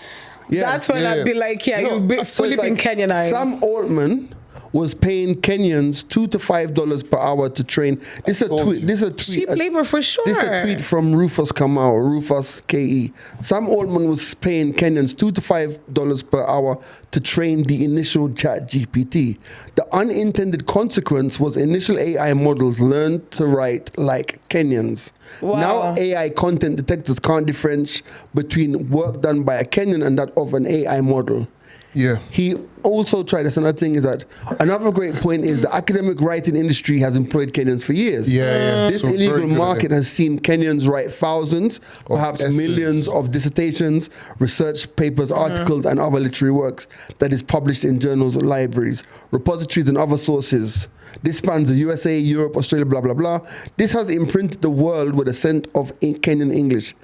Yeah. That's when Yeah. I'd be like, yeah, You know, you've been so fully it's been like Kenyanized. Sam Altman was paying Kenyans $2 to $5 per hour to train. This is a tweet. This is a tweet. Cheap labor for sure. This is a tweet from Rufus Kamau, Rufus KE. Sam Altman was paying Kenyans $2 to $5 per hour to train the initial ChatGPT. The unintended consequence was initial AI models learned to write like Kenyans. Wow. Now AI content detectors can't differentiate between work done by a Kenyan and that of an AI model. yeah. He also tried, that's another thing, is that another great point is the academic writing industry has employed Kenyans for years. Yeah. This So very illegal good at market it. has seen Kenyans write thousands, perhaps essays. millions of dissertations, research papers, articles, and other literary works that is published in journals, libraries, repositories, and other sources. This spans the USA, Europe, Australia, blah, blah, blah. This has imprinted the world with a scent of Kenyan English.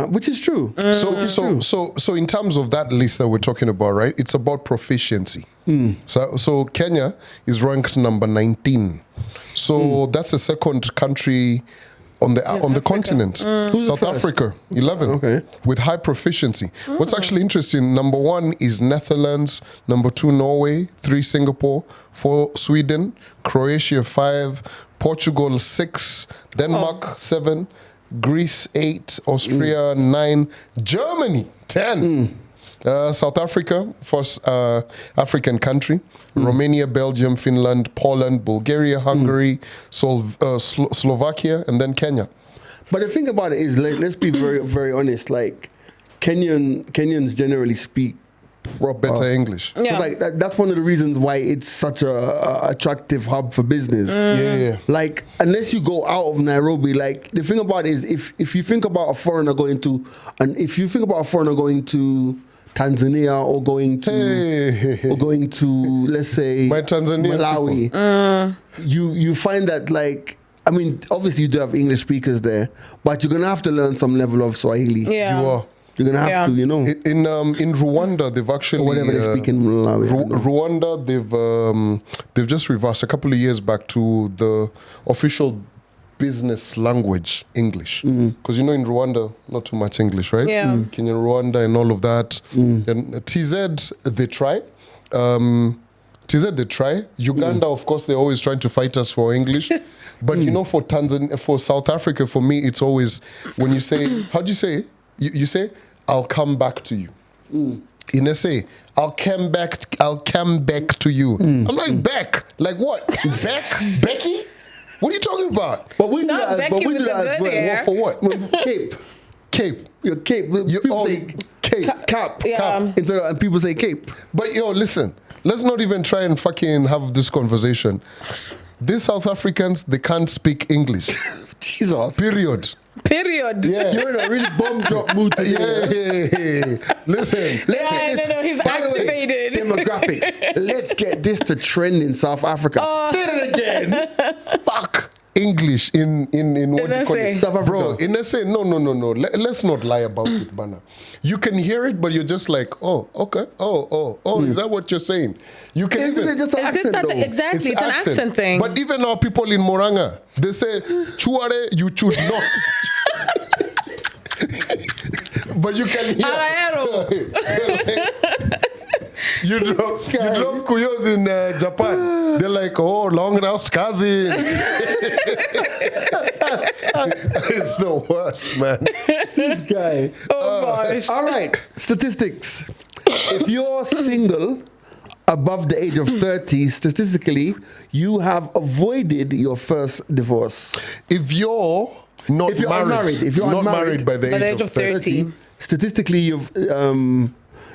Which is true. So in terms of that list that we're talking about, right? It's about proficiency. So Kenya is ranked number 19. So that's the second country on the continent. Who's South the first? Africa, 11, Okay. with high proficiency. What's actually interesting, number 1 is Netherlands, number 2 Norway, 3 Singapore, 4 Sweden, Croatia 5, Portugal 6, Denmark 7, Greece 8, Austria 9, Germany 10. South Africa, first African country, Romania, Belgium, Finland, Poland, Bulgaria, Hungary, Slovakia, and then Kenya. But the thing about it is, let's be very, very honest. Like, Kenyans generally speak proper Better English. Yeah. Like that's one of the reasons why it's such a attractive hub for business. Yeah. Like, unless you go out of Nairobi, like the thing about it is, if you think about a foreigner going to Tanzania or going to let's say My Tanzanian Malawi, you find that, like, I mean, obviously you do have English speakers there, but you're gonna have to learn some level of Swahili. Yeah. You are. You're gonna have to, you know, In Rwanda, they've actually or whatever they speak in Malawi. Rwanda, they've just reversed a couple of years back to the official business language, English. Because in Rwanda, not too much English, right? Yeah. Kenyan Rwanda and all of that. And TZ, they try. TZ, they try. Uganda, of course, they're always trying to fight us for English. But for Tanzania, for South Africa, for me, it's always when you say, how do you say it? You say, I'll come back to you. In SA, I'll come back to you. I'm like, back? Like what? Beck? Becky? What are you talking about? But we do Not that, but Becky we with do the that as good well. hair. For what? Cape. Cape. Your cape. People say cape. cap. Yeah. Cap. Instead of, and people say cape. But yo, listen, let's not even try and fucking have this conversation. These South Africans, they can't speak English. Jesus. Period. Period. Yeah. You're in a really bomb drop mood today. Yeah. Listen. He's By the way, activated. demographics. Let's get this to trend in South Africa. Say it again. Fuck English in what you call it? South Africa. Bro, in SA, no. Let's not lie about it, Bana. You can hear it, but you're just like, oh, okay. Is that what you're saying? You can Isn't even... it just an Is it accent that though? exactly? It's an accent thing. But even our people in Moranga, they say, chuare, you should not. But you can hear... Araero. You drop kuyos in Japan. They're like, oh, long lost cousin. It's the worst, man. This guy. Oh gosh. All right, statistics. If you're single above the age of 30, statistically, you have avoided your first divorce. If you're not If you're married, unmarried, if you're not unmarried married by the age of 30. Statistically, you've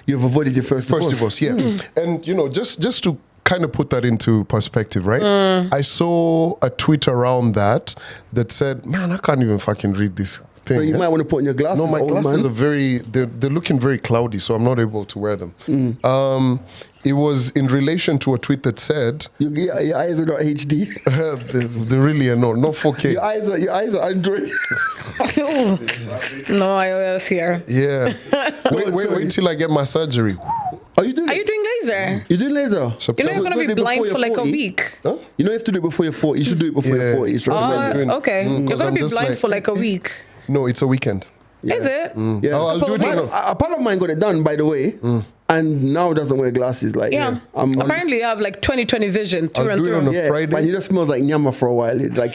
avoided your first Divorce, yeah. And, just to kind of put that into perspective, right? I saw a tweet around that said, man, I can't even fucking read this thing. So you might want to put on your glasses. No, my old glasses man. are they're looking very cloudy, so I'm not able to wear them. It was in relation to a tweet that said... Your eyes are not HD. they really are not 4K. Your eyes are Android. No iOS here. Yeah. Wait till I get my surgery. Are you doing Are you doing laser? You're doing laser? You know you're going to be blind for like a week. Huh? You know you have to do it before you're 40. You should do it before you're 40. It's recommended. Okay. You're 'cause going I'm to be just blind like- for like a week. No, it's a weekend. Is it? Yeah. I'll do it Couple on of a, A part of mine got it done, by the way, and now doesn't wear glasses. Like, Yeah. Apparently you have like 20/20 vision through I'll and do it on through. a Friday. but he just smells like nyama for a while. It, like,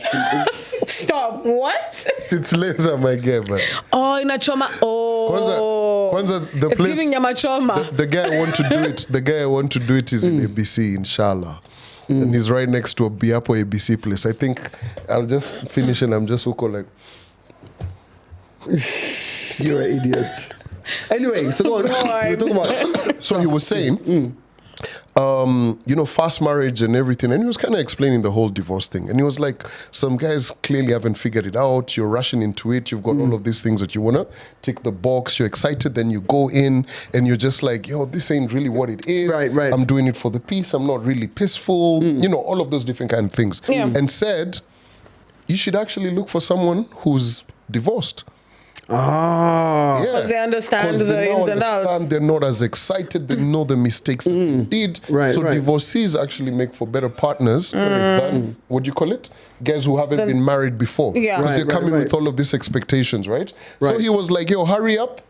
Stop. What? It's laser, my guy, man. Oh, inachoma. Oh. Kwanza, the It's place... giving nyamachoma. The guy I want to do it. The guy I want to do it is in ABC, inshallah, and he's right next to a Biapo ABC place. I think I'll just finish and I'm just like, you're an idiot. Anyway, so go on. We're talking about. So he was saying, fast marriage and everything, and he was kind of explaining the whole divorce thing. And he was like, some guys clearly haven't figured it out. You're rushing into it. You've got all of these things that you want to tick the box. You're excited. Then you go in and you're just like, yo, this ain't really what it is. Right. I'm doing it for the peace. I'm not really peaceful. All of those different kind of things. Yeah. And said, you should actually look for someone who's divorced. Ah. Yeah. Because they understand the ins and outs. They're not as excited. They know the mistakes that they did. Right, so right. divorcees actually make for better partners than, what do you call it? Guys who haven't been married before. Yeah. Because they're Right, coming right. with all of these expectations, right? So Right. he was like, yo, hurry up.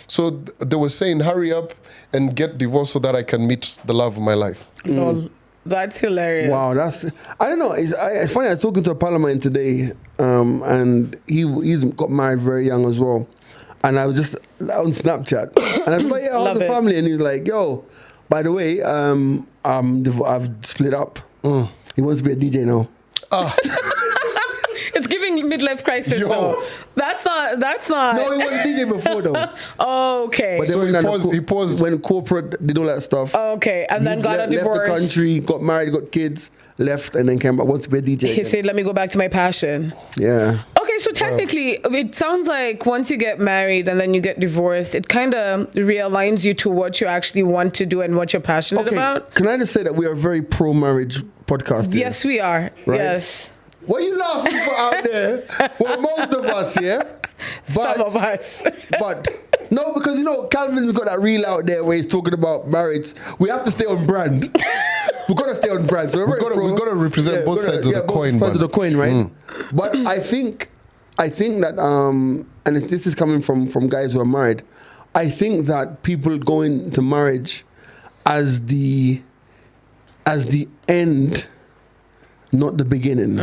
So they were saying, hurry up and get divorced so that I can meet the love of my life. Lol. That's hilarious. Wow, I don't know. It's funny. I was talking to a parliament today, and he's got married very young as well. And I was just on Snapchat, and I was like, "Yeah, how's Love the it. family?" And he's like, "Yo, by the way, I've split up. He wants to be a DJ now." It's giving midlife crisis Yo. though. That's not. No, he was a DJ before though. Okay. But then So when he paused. when corporate did all that stuff. Okay. And then got a left divorce. the country, got married, got kids, left, and then came back. Wants to be a DJ. He again. said, "Let me go back to my passion." Yeah. Okay, so technically, it sounds like once you get married and then you get divorced, it kind of realigns you to what you actually want to do and what you're passionate about. Can I just say that we are a very pro-marriage podcast here? Yes, we are. Right? Yes, What are you laughing for out there? Well, most of us, yeah? some of us. But, no, because, Calvin's got that reel out there where he's talking about marriage. We have to stay on brand. We've got to stay on brand. So we've got to represent both sides of the coin, both sides of man. the coin, right? But I think that, and this is coming from guys who are married, I think that people go into marriage as the end, not the beginning.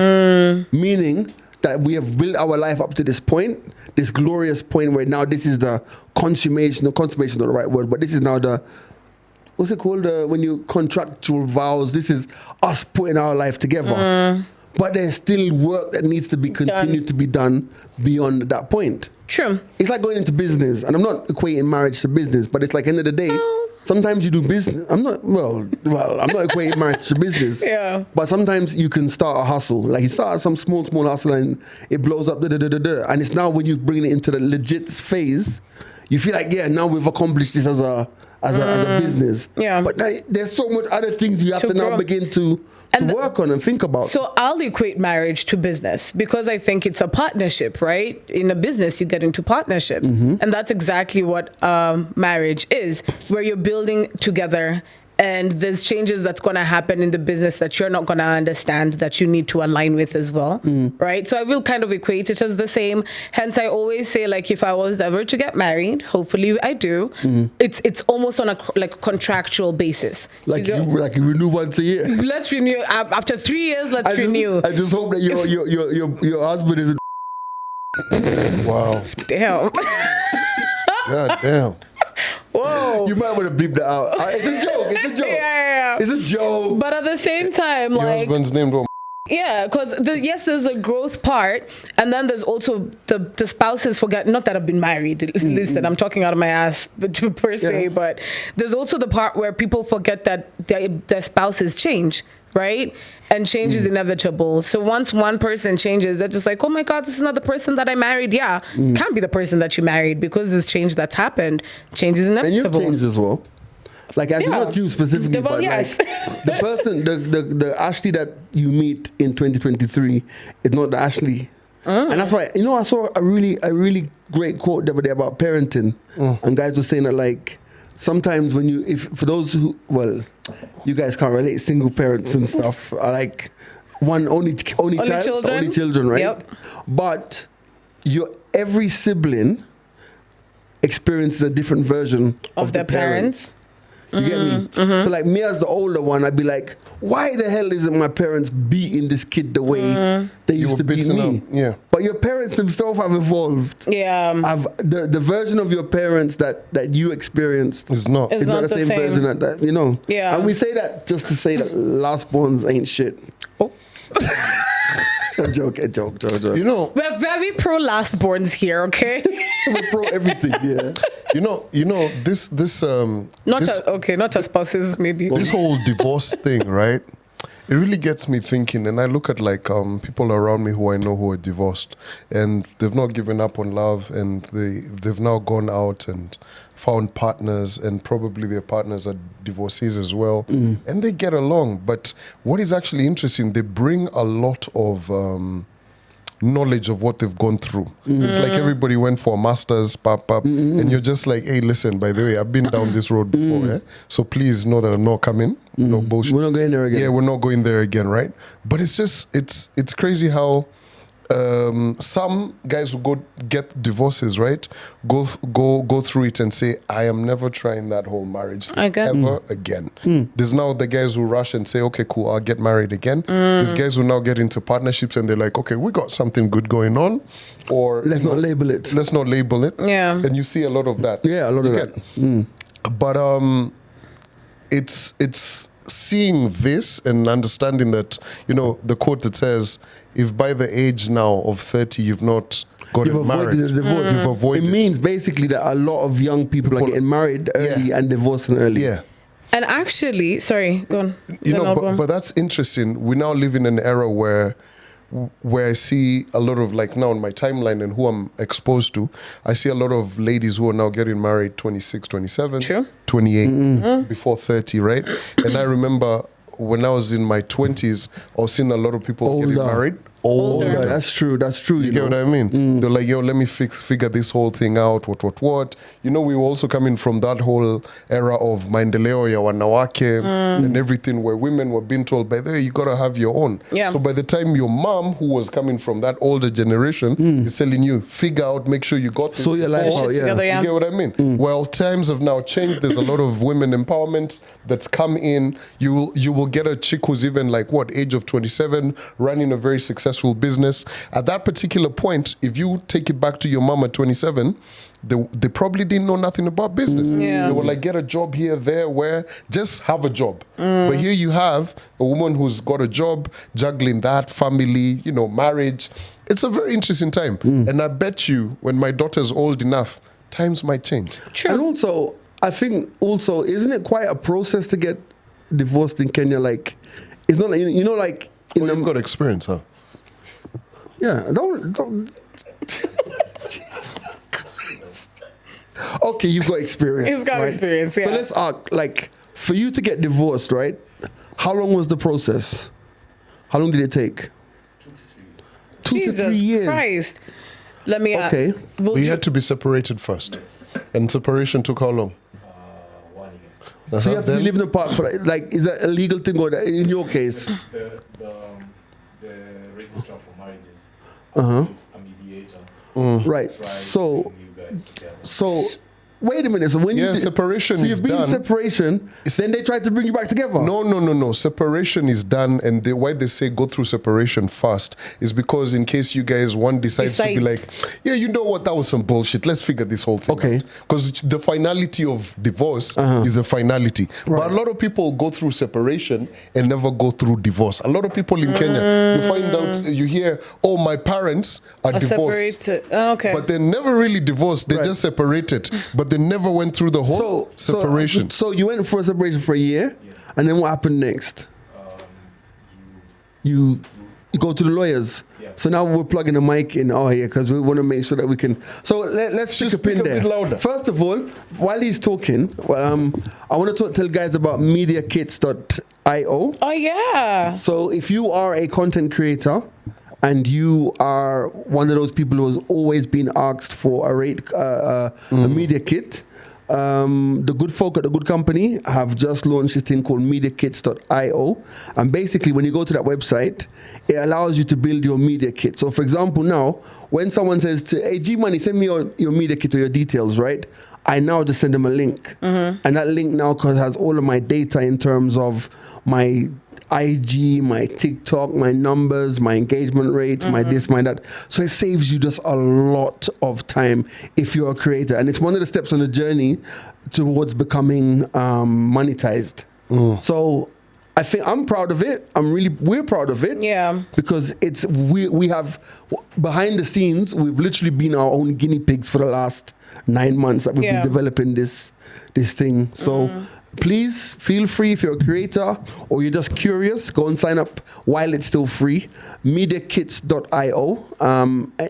Meaning that we have built our life up to this point, this glorious point where now this is the consummation. No, consummation is not the right word, but this is now the, what's it called? When you contractual vows. This is us putting our life together. But there's still work that needs to be continued to be done beyond that point. True. It's like going into business, and I'm not equating marriage to business, but it's like end of the day, sometimes you do business. I'm not equating marriage to business. Yeah. But sometimes you can start a hustle. Like you start some small hustle and it blows up, and it's now when you bring it into the legit phase, you feel like, yeah, now we've accomplished this as a business. Yeah. But there's so much other things you have to now begin to work on and think about. So I'll equate marriage to business because I think it's a partnership, right? In a business, you get into partnerships. And that's exactly what marriage is, where you're building together. And there's changes that's going to happen in the business that you're not going to understand that you need to align with as well, right? So I will kind of equate it as the same. Hence, I always say, like, if I was ever to get married, hopefully I do, it's almost on a contractual basis. Like you renew once a year. Let's renew. After 3 years, let's renew. I just hope that your husband isn't. Wow. Damn. God damn. Whoa. You might want to beep that out. It's a joke. It's a joke. Yeah. It's a joke. But at the same time, Your like, husband's name don't. yeah, because yes, there's a growth part, and then there's also the spouses forget. Not that I've been married. Listen, I'm talking out of my ass per se, but there's also the part where people forget that their spouses change, right? And change is inevitable. So once one person changes, they're just like, oh my God, this is not the person that I married. Yeah, can't be the person that you married because there's change that's happened. Change is inevitable. And you've changed as well. Like, not you specifically, Well, but yes. like the person, the Ashley that you meet in 2023 is not the Ashley. And that's why, I saw a really great quote the other day about parenting. And guys were saying that, like, sometimes when for those who, well, you guys can't relate, single parents and stuff are like only children, right? Yep. But every sibling experiences a different version of their parents. You get me? So like me as the older one, I'd be like, why the hell isn't my parents beating this kid the way they used to beat me? Yeah. But your parents themselves have evolved. Yeah. The version of your parents that you experienced is not the same version that Yeah. And we say that just to say that last borns ain't shit. Oh. A joke. We're very pro last borns here, okay? We're pro everything, yeah. Not as spouses, maybe. This whole divorce thing, right? It really gets me thinking, and I look at like people around me who I know who are divorced, and they've not given up on love, and they've now gone out and found partners, and probably their partners are divorcees as well, and they get along. But what is actually interesting, they bring a lot of knowledge of what they've gone through. It's like everybody went for a master's, and you're just like, hey, listen, by the way, I've been down this road before, so please know that I'm not coming. No bullshit. We're not going there again. Yeah, we're not going there again, right? But it's just, it's crazy how some guys who get divorces, right, go through it and say, I am never trying that whole marriage thing ever again. There's now the guys who rush and say, okay, cool, I'll get married again. There's guys who now get into partnerships and they're like, okay, we got something good going on, or let's not label it. Yeah. And you see a lot of that. Yeah, a lot of that. But it's seeing this and understanding that, the quote that says, if by the age now of 30 you've not gotten married, you've avoided. It means basically that a lot of young people are getting married early and divorcing early. Yeah. And actually, sorry, go on. But that's interesting. We now live in an era where I see a lot of, like, now on my timeline and who I'm exposed to, I see a lot of ladies who are now getting married 26, 27, True. 28, before 30, right? And I remember when I was in my 20s, I was seeing a lot of people getting married. Older. That's true. You get what I mean? They're like, yo, let me figure this whole thing out. What? We were also coming from that whole era of maendeleo ya wanawake and everything, where women were being told, by the way, you got to have your own. Yeah. So by the time your mom, who was coming from that older generation, is telling you, figure out, make sure you got this. So your life out, together, You get what I mean? Well, times have now changed. There's a lot of women empowerment that's come in. You will get a chick who's even like, age of 27, running a very successful successful business. At that particular point, if you take it back to your mom at 27, they probably didn't know nothing about business. Yeah. They were like, get a job here, there, where, just have a job. But here you have a woman who's got a job, juggling that, family, marriage. It's a very interesting time. And I bet you when my daughter's old enough, times might change. True. And also, I think isn't it quite a process to get divorced in Kenya? Like, it's not like, like... You've got experience, huh? Yeah, don't Jesus Christ. Okay, you've got experience. He's got experience, yeah. So let's ask, like, for you to get divorced, right? How long was the process? How long did it take? 2 to 3 years. Christ. Let me ask. Okay. But you had to be separated first. And separation took how long? 1 year. So you have to be living apart for, like, is that a legal thing or in your case? The registrar for marriages it's a mediator. Right. Try So, bring you guys together. wait a minute. So when separation so is you've been done. in separation, then they try to bring you back together. No. Separation is done, and why they say go through separation first is because in case you guys one decides to be like, yeah, you know what, that was some bullshit. Let's figure this whole thing Okay. out. Because the finality of divorce is the finality. But a lot of people go through separation and never go through divorce. A lot of people in Kenya, you find out, you hear, oh, my parents are divorced. Separated. Okay. But they're never really divorced. They just separated. But they never went through the whole separation. So you went for a separation for a year, and then what happened next? You go to the lawyers. Yeah. So now we're plugging the mic in here because we want to make sure that we can. So let's Just stick a pin speak a there. bit louder. First of all, while he's talking, I want to tell guys about MediaKits.io. Oh, yeah. So if you are a content creator and you are one of those people who has always been asked for a media kit, the good folk at the good company have just launched this thing called MediaKits.io, and basically when you go to that website, it allows you to build your media kit. So for example, now when someone says to, hey, G Money, send me your media kit or your details, right? I now just send them a link, and that link now has all of my data in terms of my IG, my TikTok, my numbers, my engagement rate, my this, my that. So it saves you just a lot of time if you're a creator. And it's one of the steps on the journey towards becoming monetized. So I think I'm proud of it. We're proud of it. Yeah. Because we have, behind the scenes, we've literally been our own guinea pigs for the last 9 months that we've been developing this thing. So please feel free if you're a creator or you're just curious, go and sign up while it's still free. MediaKits.io.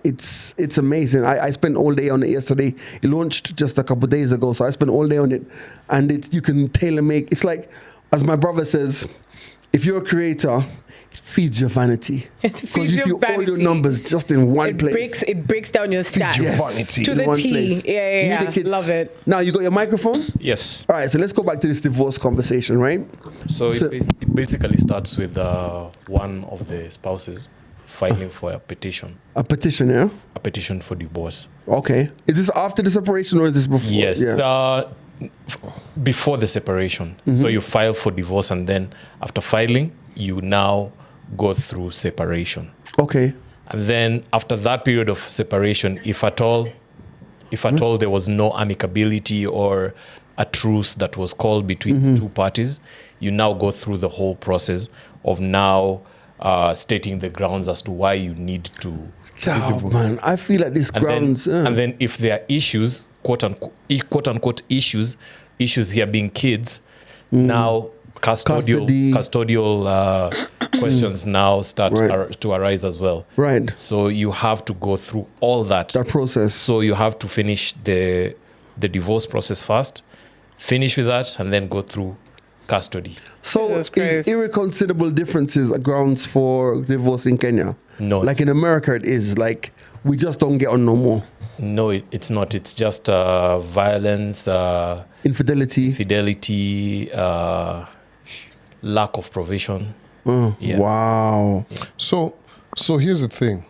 It's amazing. I spent all day on it yesterday. It launched just a couple of days ago, so I spent all day on it. And you can tailor make. It's like, as my brother says, if you're a creator, it feeds your vanity. Because you see all your numbers just in one place. It breaks down your stats. your vanity. To In the one T. place. Yeah. Media Kits. Love it. Now, you got your microphone? Yes. All right, so let's go back to this divorce conversation, right? So it basically starts with one of the spouses filing for a petition. A petition, yeah? A petition for divorce. Okay. Is this after the separation or is this before? Yes. Yeah. Before the separation. So you file for divorce, and then after filing, you now go through separation. Okay. And then after that period of separation, if at all there was no amicability or a truce that was called between the two parties, you now go through the whole process of now stating the grounds as to why you need to. Oh, man, I feel like this grounds. And then if there are issues, quote unquote issues here being kids, now custodial questions now start to arise as well. Right. So you have to go through all that process. So you have to finish the divorce process first, finish with that, and then go through custody. So Jesus Christ. is irreconcilable differences a grounds for divorce in Kenya? No. Like in America, it is. Like, we just don't get on no more. No, it's not. It's just violence, Infidelity. fidelity, lack of provision. Yeah. Wow. So here's the thing.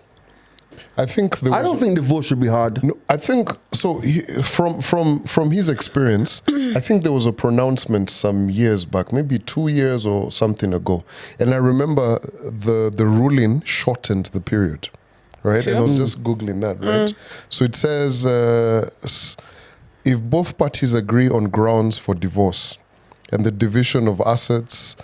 I think I don't think divorce should be hard. No, I think so. From his experience, I think there was a pronouncement some years back, maybe 2 years or something ago, and I remember the ruling shortened the period, right? Sure. And I was just googling that, right? So it says if both parties agree on grounds for divorce, and the division of assets,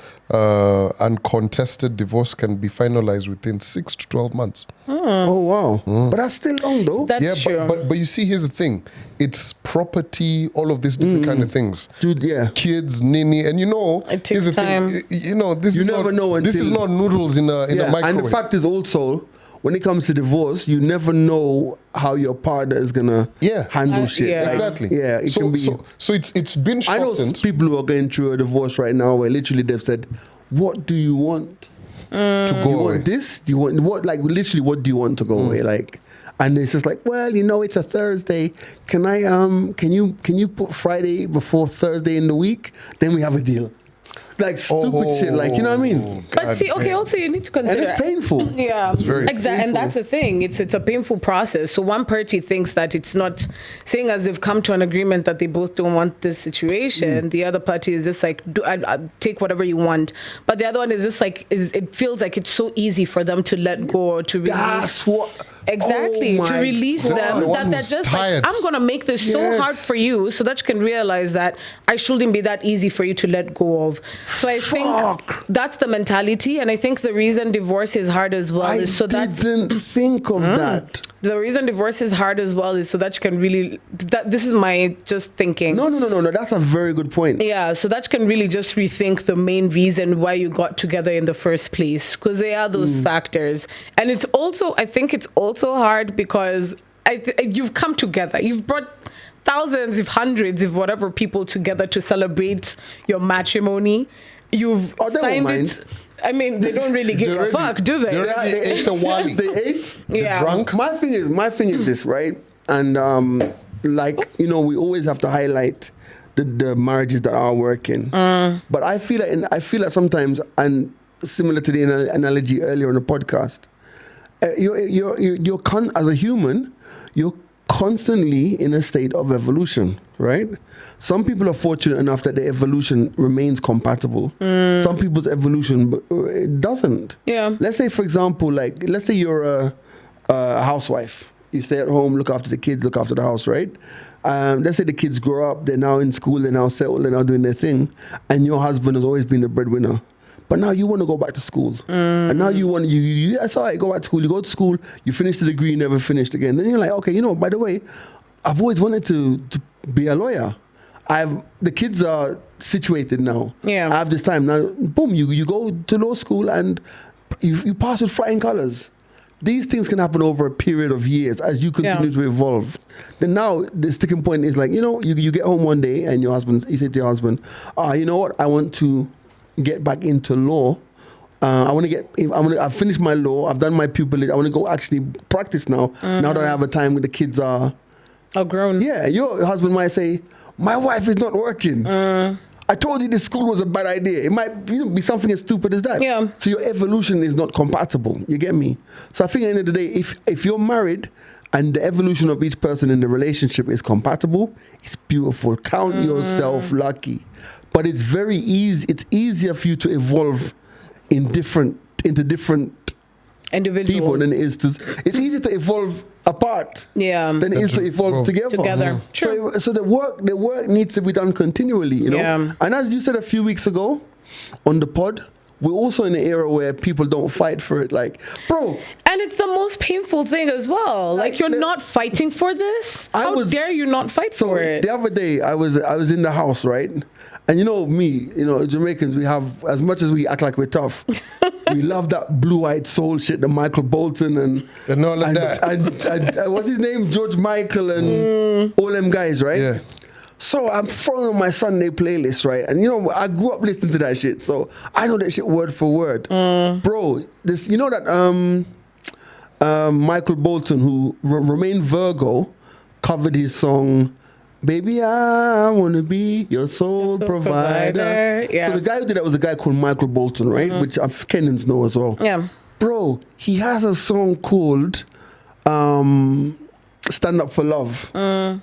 uncontested divorce can be finalized within 6 to 12 months. Oh wow! But that's still long though. That's true. But you see, here's the thing: it's property, all of these different kind of things. Dude, yeah. Kids, nini, and It takes here's the time. thing: you know, this You is never not, know this is until- not noodles in a microwave. And the fact is also, when it comes to divorce, you never know how your partner is gonna handle shit. yeah. Like, Exactly. Yeah, it can be. So it's been I know shortened. people who are going through a divorce right now where literally they've said, "What do you want? to Do go you away. want this? Do you want what? Like literally, what do you want to go away? Like, and it's just like, well, you know, it's a Thursday. Can I can you put Friday before Thursday in the week? Then we have a deal. Like stupid shit. Like, you know what I mean? But see, okay, also you need to consider. And it's painful. Yeah, It's very exactly, and that's the thing. It's a painful process. So one party thinks that it's not saying as they've come to an agreement that they both don't want this situation. The other party is just like, I take whatever you want. But the other one is just like, it feels like it's so easy for them to let go or to release. That's what. Exactly, Oh to my release God. them. The one That they're who's just tired. like, I'm gonna make this so Yes. hard for you, so that you can realize that I shouldn't be that easy for you to let go of. So I think that's the mentality, and I think the reason divorce is hard as well I is so that didn't think of that. the reason divorce is hard as well is so that you can really. This is my just thinking. No. That's a very good point. Yeah, so that you can really just rethink the main reason why you got together in the first place, because there are those factors, and it's also, I think it's also hard because you've come together, you've brought thousands, if hundreds, if whatever people together to celebrate your matrimony. You've Oh, they won't signed mind. it. I mean, they don't really give a fuck, do they? They already ate the wali. They ate. Yeah. Drunk. My thing is this, right? And like, you know, we always have to highlight the marriages that are working. But I feel like sometimes, and similar to the analogy earlier on the podcast, as a human, you're constantly in a state of evolution, right? Some people are fortunate enough that their evolution remains compatible. Some people's evolution it doesn't. Yeah. Let's say, for example, let's say you're a housewife. You stay at home, look after the kids, look after the house, right? Let's say the kids grow up, they're now in school, they're now settled, they're now doing their thing, and your husband has always been the breadwinner. But now you want to go back to school. And now you want that's all right, go back to school. You go to school, you finish the degree, you never finished again. Then you're like, okay, you know, by the way, I've always wanted to be a lawyer. The kids are situated now. Yeah. I have this time. Now, boom, you go to law school and you pass with flying colors. These things can happen over a period of years as you continue to evolve. Then now the sticking point is like, you know, you get home one day and you say to your husband, you know what, I want to get back into law. I've finished my law. I've done my pupillage. I want to go actually practice now. Now that I have a time when the kids are grown. Yeah, your husband might say, my wife is not working. I told you this school was a bad idea. It might be something as stupid as that. Yeah. So your evolution is not compatible. You get me? So I think at the end of the day, if you're married and the evolution of each person in the relationship is compatible, it's beautiful. Count yourself lucky. But it's very easy. It's easier for you to evolve into different Individuals. people than it is to. It's easier to evolve apart. Yeah. Than it is to evolve together. Together. So the work needs to be done continually. You know. Yeah. And as you said a few weeks ago, on the pod, we're also in an era where people don't fight for it. Like, bro. And it's the most painful thing as well. Like you're not fighting for this. How dare you not fight for it? The other day, I was in the house, right? And you know me, you know, Jamaicans, we have, as much as we act like we're tough, we love that blue-eyed soul shit, the Michael Bolton and all of that. And what's his name? George Michael and all them guys, right? Yeah. So I'm throwing on my Sunday playlist, right? And you know, I grew up listening to that shit, so I know that shit word for word. Bro, this, you know that Michael Bolton, who remained Virgo, covered his song, Baby, I want to be your soul provider. Yeah. So the guy who did that was a guy called Michael Bolton, right? Which Kenyans know as well. Yeah. Bro, he has a song called Stand Up for Love. And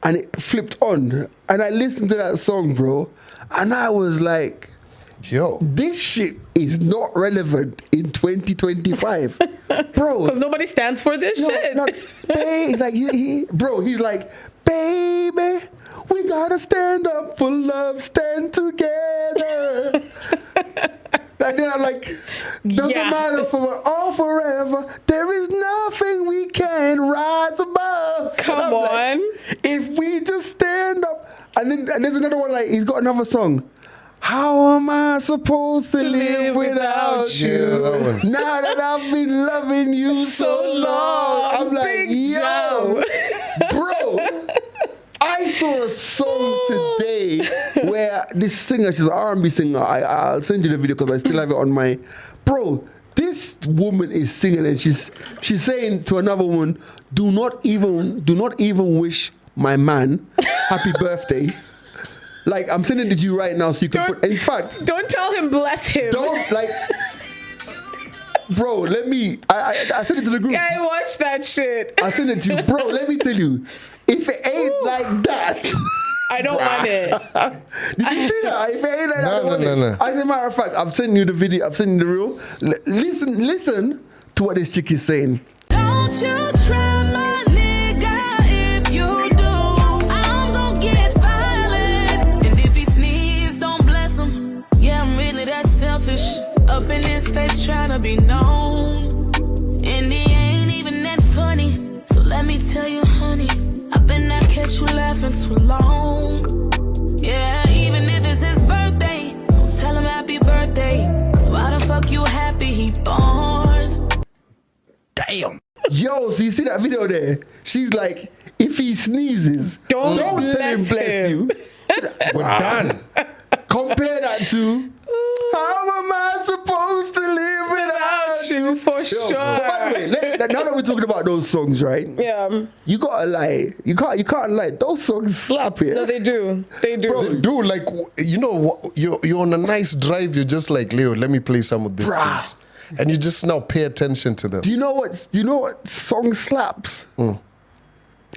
it flipped on. And I listened to that song, bro. And I was like, Yo. this shit is not relevant in 2025. Bro. Because nobody stands for this shit. He's like, he's like, baby, we gotta stand up for love, stand together. And then I'm like, doesn't matter for all forever, there is nothing we can rise above. Come on. Like, if we just stand up. And there's another one, like, he's got another song. How am I supposed to live without you? Yeah, Now that I've been loving you so long. I'm like, yo, bro. I saw a song today where this singer, she's an R&B singer. I'll send you the video because I still have it on my... Bro, this woman is singing and she's saying to another woman, do not even wish my man happy birthday. Like, I'm sending it to you right now so you can put... In fact... Don't tell him bless him. Don't, like... Bro, let me... I sent it to the group. Yeah, I watched that shit. I sent it to you. Bro, let me tell you. If it ain't like that... I don't want it. Did you see that? If it ain't like that, I don't want it. No. As a matter of fact, I've sent you the video. I've sent you the reel. Listen to what this chick is saying. Don't you try my nigga. If you do, I'm gonna get violent. And if he sneeze, don't bless him. Yeah, I'm really that selfish. Up in his face trying to be known. And he ain't even that funny. So let me tell you, honey, I've been not catch you laughing too long. Yeah, even if it's his birthday, don't tell him happy birthday. Cause why the fuck you happy he born? Damn. Yo, so you see that video there? She's like, if he sneezes, don't tell him bless you. We're done. Compare that to, how am I supposed to live without you? For sure. By the way, now that we're talking about those songs, right? Yeah. You gotta lie. You can't lie. Those songs slap here. No, they do. They do. Bro, dude, like, you know what? You're on a nice drive. You're just like, Leo, let me play some of these things. And you just now pay attention to them. Do you know what song slaps?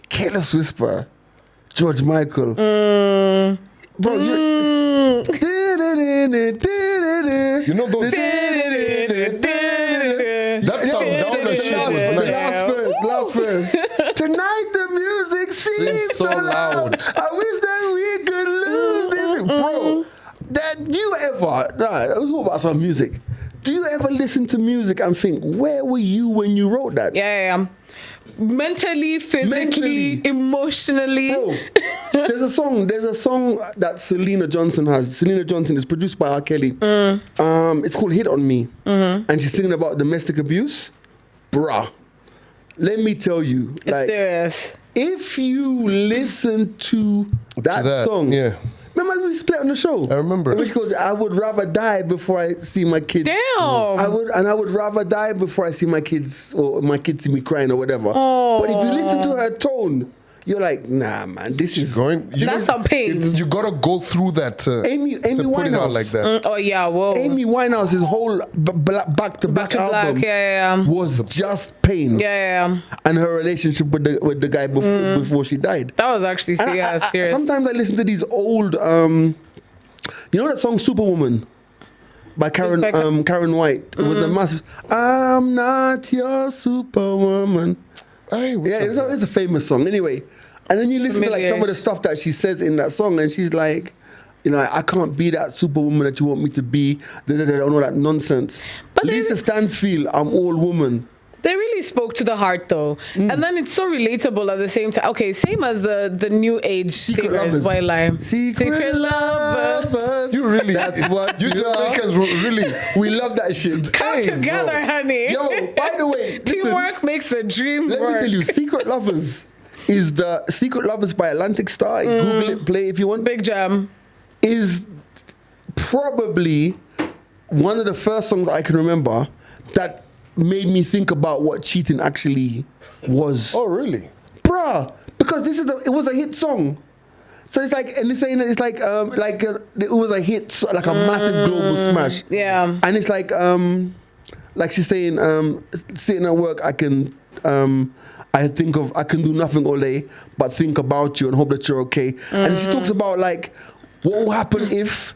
Careless Whisper, George Michael. Bro, You know those... That's some downer shit was nice. Last verse. Tonight the music seems so loud. I wish that we could lose this. Bro, let's talk about some music. Do you ever listen to music and think, where were you when you wrote that? Yeah. Mentally, physically, emotionally. Bro, there's a song that Selena Johnson has. Selena Johnson is produced by R. Kelly. It's called Hit On Me. And she's singing about domestic abuse. Bruh, let me tell you. It's serious. If you listen to that song... Yeah. Remember we used to play it on the show? I remember. Which goes, I would rather die before I see my kids. Damn. I would rather die before I see my kids, or my kids see me crying or whatever. Oh. But if you listen to her tone, you're like, nah, man, this is going. That's some pain. You gotta go through that. Amy to put it out Winehouse. like that. Oh yeah, whoa. Amy Winehouse's whole back to black album was just pain. Yeah. And her relationship with the guy before she died. That was actually serious. Sometimes I listen to these old, you know that song Superwoman by Karen White. It was a massive. I'm not your superwoman. It's a famous song. Anyway, and then you listen to like some of the stuff that she says in that song, and she's like, you know, I can't be that superwoman that you want me to be. All that nonsense. But Lisa Stansfield, I'm all woman. They really spoke to the heart, though, and then it's so relatable at the same time. Okay, same as the new age singers, White Line. Secret lovers. You really, that's what you Jamaicans really. We love that shit. Come together, honey. Yo, by the way, teamwork makes a dream work. Let me tell you, Secret Lovers is the Secret Lovers by Atlantic Star. Google it, play if you want. Big jam. Is probably one of the first songs I can remember that made me think about what cheating actually was. Oh, really? Bruh, because it was a hit song. So it's like, and they're saying that it's like it was a hit, like a massive global smash. Yeah. And it's like she's saying, sitting at work, I can I can do nothing all day but think about you and hope that you're okay. And she talks about like what will happen if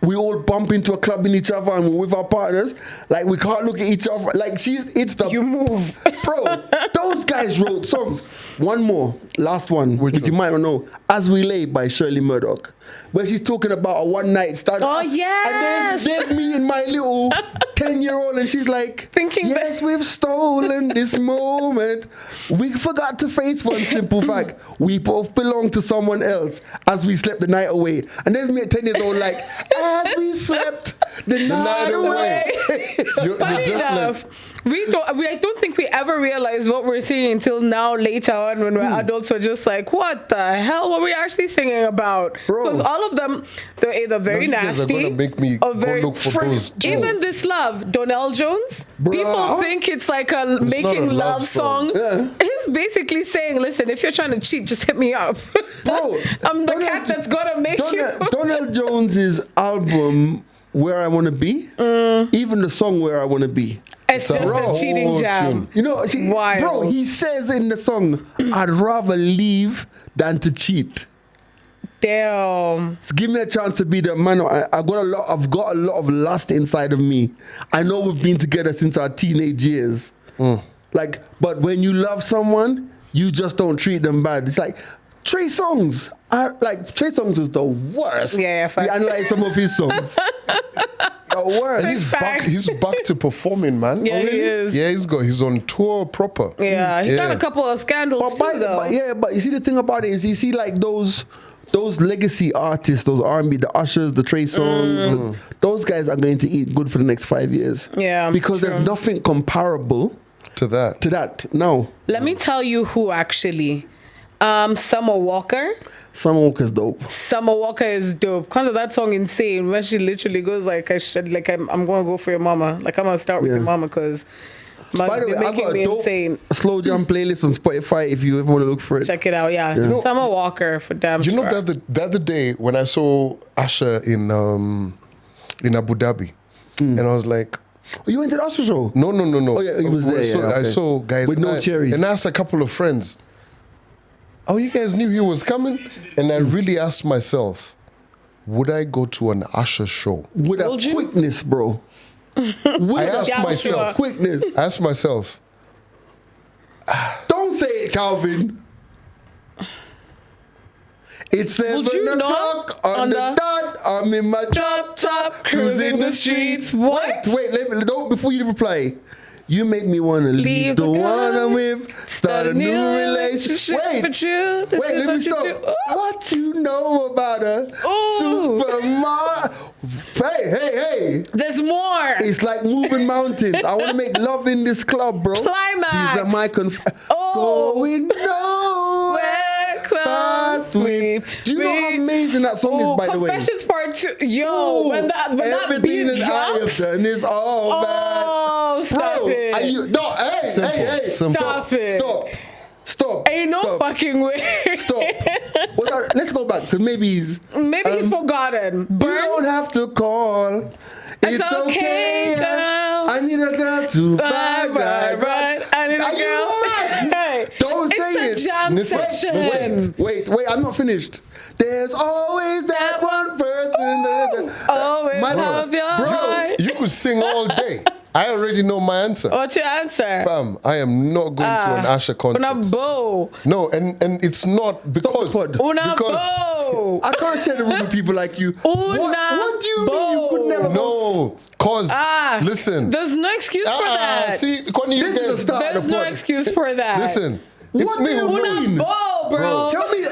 we all bump into a club in each other and we're with our partners. Like we can't look at each other. Like you move, bro. Those guys wrote songs. One more, last one, which you might not know. As We Lay by Shirley Murdoch, where she's talking about a one night stand. Oh yes. And there's me and my little 10-year-old, and she's like, thinking, yes, we've stolen this moment. We forgot to face one simple fact: we both belong to someone else as we slept the night away. And there's me at 10 years old, like, as we slept the night away. Funny enough, I don't think we ever realized what we're singing until now, later on, when we're adults. We're just like, what the hell were we actually singing about? Because all of them, they're either very nasty or very look for those even this love, Donnell Jones. People think it's like it's making love song. Yeah. He's basically saying, listen, if you're trying to cheat, just hit me up. Bro, I'm the cat that's gonna make you. Donnell Jones's album, Where I Want to Be, even the song Where I Want to Be, it's just a cheating jam. You know, why, bro? He says in the song, "I'd rather leave than to cheat." Damn. So give me a chance to be the man. I've got a lot of lust inside of me. I know we've been together since our teenage years. Like, but when you love someone, you just don't treat them bad. It's like Trey Songz. Trey Songz is the worst. Yeah, unlike some of his songs. The worst. He's back to performing, man. Yeah, he is. Yeah, he's on tour proper. Yeah, he's done a couple of scandals too, though. But you see, the thing about it is, you see like those legacy artists, those R&B, the Ushers, the Trey Songz, those guys are going to eat good for the next 5 years. Yeah, because there's nothing comparable to that. No. Let me tell you who actually. Summer Walker. Summer Walker's dope. Summer Walker is dope. Because of that song Insane, where she literally goes like, I'm going to go for your mama. Like, I'm going to start with your mama because by the way, I've got a dope slow jam playlist on Spotify if you ever want to look for it. Check it out, yeah. You know, Summer Walker for damn sure. You know, the other day when I saw Usher in Abu Dhabi, and I was like, oh, you went to the Usher show? No. Oh, yeah, he was there. I saw guys with no cherries. And I asked a couple of friends, oh, you guys knew he was coming? And I really asked myself, would I go to an Usher show? With a quickness, bro. I asked myself. Don't say it, Calvin. It's 7 o'clock on the dot. I'm in my drop top, cruising the streets. What? Wait, don't before you reply. You make me want to leave the one I'm with, start a new relationship with you. Wait, let me stop. What you know about a supermarket? Hey. There's more. It's like moving mountains. I want to make love in this club, bro. Climax. These are my going nowhere. Close we. Do you know how amazing that song is, by the way? Confessions Part 2. Yo, when that beat drops. I have done is all bad. Oh, stop it. Hey. Stop. Ain't no fucking way. Stop. Well, let's go back, because maybe he's forgotten. You don't have to call. It's okay, girl. I need a girl to vibe right. I need a girl. Hey, don't say it. It's a jam session. Wait, I'm not finished. There's always that one person. Always have your heart. You could sing all day. I already know my answer. What's your answer? Fam, I am not going to an Usher concert. No, and it's not because... I can't share the room with people like you. What do you mean you could never... No, cause listen. There's no excuse for that. See, Connie, this is the start There's of the no excuse for that. Listen. What do you mean? Bro. Tell me,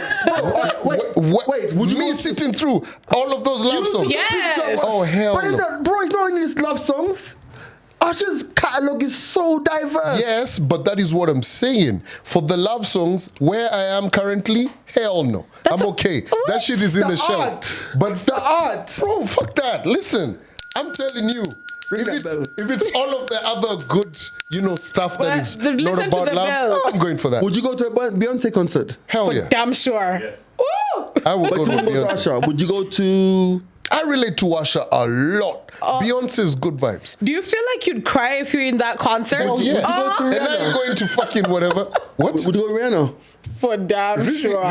wait. Would you me sitting through all of those love songs? Yes. Oh hell. But it's not only these love songs. Usher's catalog is so diverse. Yes, but that is what I'm saying. For the love songs, where I am currently, hell no. I'm okay. That shit is in the shelf. But the art. Bro, fuck that. Listen, I'm telling you. If it's all of the other good, stuff that is not about love, I'm going for that. Would you go to a Beyonce concert? Hell yeah. Damn sure. Yes. Woo! I would go to Beyonce. Usher. Would you go to... I relate to Usher a lot. Beyonce's good vibes. Do you feel like you'd cry if you're in that concert? Oh yeah. go to And now you're going to fucking whatever. What? Would you go Rihanna? For damn sure.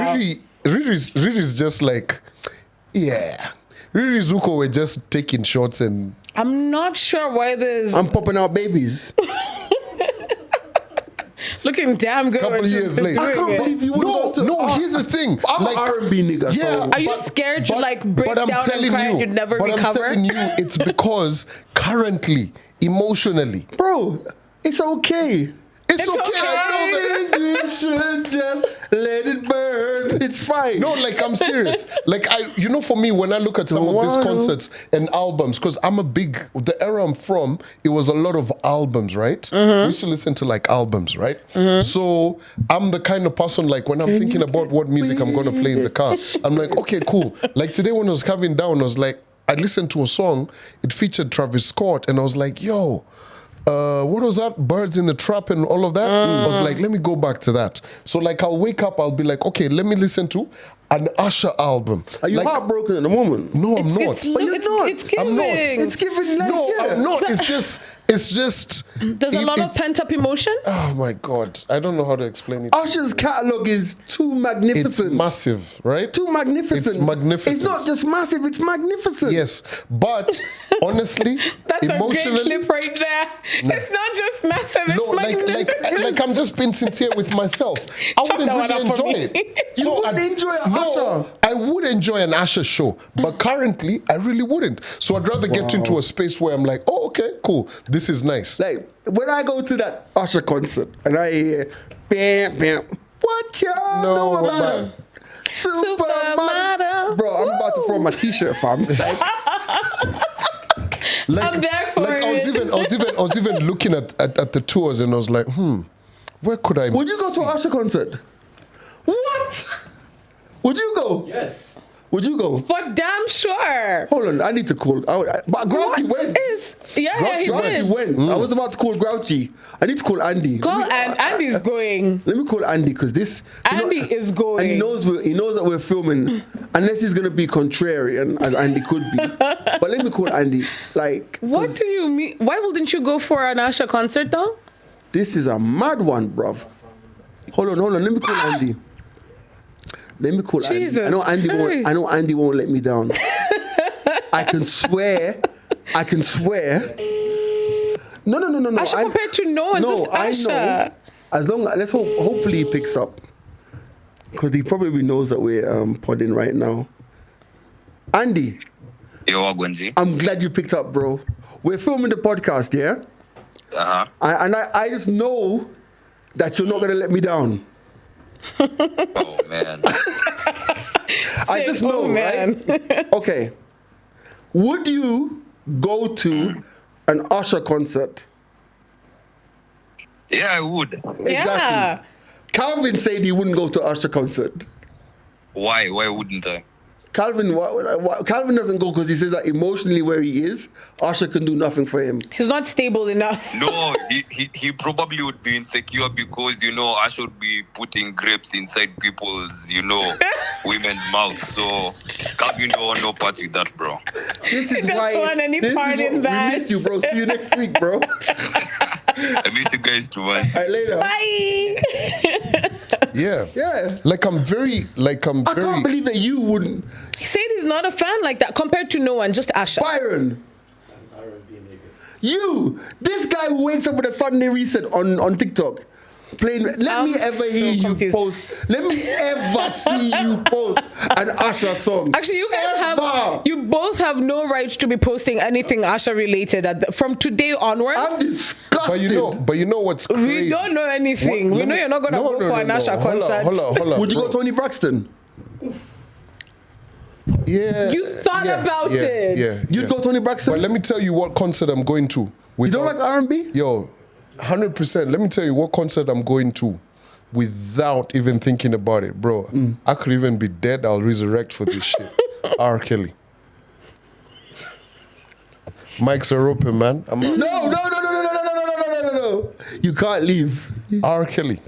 Riri's just like, yeah. Riri Zuko were just taking shots and. I'm not sure why there's I'm popping out babies. looking damn good. Couple when she's years later. I can't doing it. believe you would go to. No, here's the thing. I'm like, an R&B nigga. Yeah, So. Are you scared to like break I'm down and telling cry and you'd never but recover? I'm telling you, it's because currently, emotionally, Bro, it's okay. it's okay. I know that. You should just let it burn. It's fine. No, like I'm serious. Like for me, when I look at some of these concerts and albums, because the era I'm from, it was a lot of albums, right? We used to listen to like albums, right? So I'm the kind of person like when I'm thinking about what music I'm gonna play in the car, I'm like, okay, cool. Like today when I was coming down, I was like, I listened to a song, it featured Travis Scott, and I was like, yo. What was that? Birds in the Trap and all of that? I was like, let me go back to that. So like I'll wake up, I'll be like, okay, let me listen to an Usher album. Are you like, heartbroken at the moment? No, I'm not. But you're not. It's giving. I'm not. It's giving like, No, yeah. I'm not. It's just There's a lot of pent-up emotion. Oh my God. I don't know how to explain it. Usher's catalogue is too It's magnificent. massive, right? Too magnificent. It's magnificent. It's not just massive, it's magnificent. Yes. But honestly, That's a great emotionally. clip right there. No. It's not just massive, it's No, magnificent. like I'm just being sincere with myself. I Chop wouldn't that one really up for enjoy me. it. You wouldn't enjoy an No, Usher? I would enjoy an Usher show, but currently I really wouldn't. So I'd rather get into a space where I'm like, oh, okay, cool, this is nice. Like, when I go to that Usher concert and I hear, bam, bam, what y'all know about him? Supermodel. Supermodel. Bro, I'm about to throw my t-shirt, fam. Like, I'm there for like it. I was even looking at the tours and I was like, where could I? Would you go to an Usher concert? What? Would you go? Yes. Would you go? For damn sure. Hold on, I need to call. But Grouchy went. He Grouchy did. went. I was about to call Grouchy. I need to call Andy. Andy's going. Let me call Andy because this. Andy is going. And he knows that we're filming, unless he's gonna be contrarian, as Andy could be. But let me call Andy. Like, What do you mean? Why wouldn't you go for an Usher concert though? this is a mad one, bruv. Hold on. Let me call Andy. Let me call Jesus Andy. I know Andy won't let me down. I can swear. No. Usher compared to no one, just I Usher. know. As long let's hope. Hopefully he picks up, because he probably knows that we're podding right now. Andy, Yo, Wagwanji. I'm glad you picked up, bro. We're filming the podcast, yeah. I just know that you're not gonna let me down. Oh, man. I just know, man. right? Okay. Would you go to an Usher concert? Yeah, I would. Yeah. Calvin said he wouldn't go to Usher concert. Why? Why wouldn't I? Calvin doesn't go because he says that emotionally where he is, Usher can do nothing for him. He's not stable enough. No, he probably would be insecure because, I should be putting grapes inside people's, women's mouths. So, Calvin don't want no part with that, bro. This is He doesn't why. want any part in that. We miss you, bro. See you next week, bro. I miss you guys too, man. All right, later. Bye. Yeah. I can't believe that you wouldn't. He said he's not a fan like that compared to no one, just Usher. Byron. This guy who wakes up with a Sunday reset on TikTok. Playing. Let me ever so hear confused. you post. Let me ever see you post an Usher song. Actually, you guys you both have no right to be posting anything Usher related from today onwards. I'm disgusted. But you know what's crazy? We don't know anything. We know you're not going to go for an Usher concert. Hold on, Would you bro. go Tony Braxton? Yeah. You thought about it. Yeah. You'd go Tony Braxton? But let me tell you what concert I'm going to. You don't like R&B? Yo, 100%. Let me tell you what concert I'm going to without even thinking about it, bro. I could even be dead. I'll resurrect for this shit. R. Kelly. Mics are open, man. No. You can't leave. R. Kelly.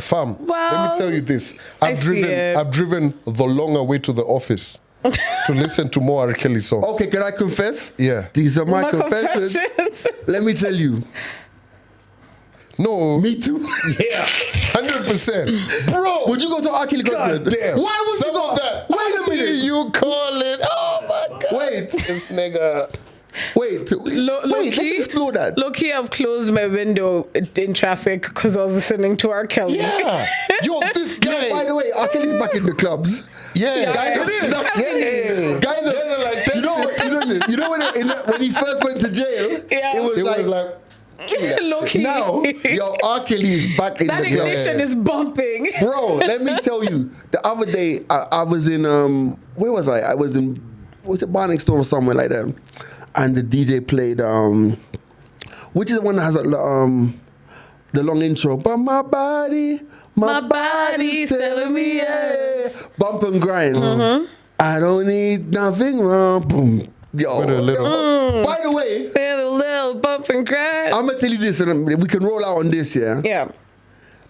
Fam, let Well, me tell you this. I see it. I've driven the longer way to the office to listen to more R. Kelly songs. Okay, can I confess? Yeah. These are my confessions. Let me tell you. No. Me too. Yeah. 100%. Bro. Would you go to R. Kelly concert? God damn. Why would you go? That? Wait a minute. You call it. Oh my God. Wait. This nigga. Wait, let's explore that. Low-key, I've closed my window in traffic because I was listening to R. Kelly. Yeah. Yo, this guy. By the way, R. Kelly's back in the clubs. Yeah. Guys it are is. snuck- Yeah. Guys are like, you know when he first went to jail, Yeah. it was like Low-key. now, yo, R. Kelly is back in that the club. ignition is bumping. Bro, let me tell you, the other day I was in where was I? I was in Barney store or somewhere like that, and the DJ played which is the one that has the long intro. But my body's telling me yeah. Bump and grind. I don't need nothing wrong. Boom. Yo. With a little. By the way, With a little bump and grind. I'm gonna tell you this, and we can roll out on this. Yeah.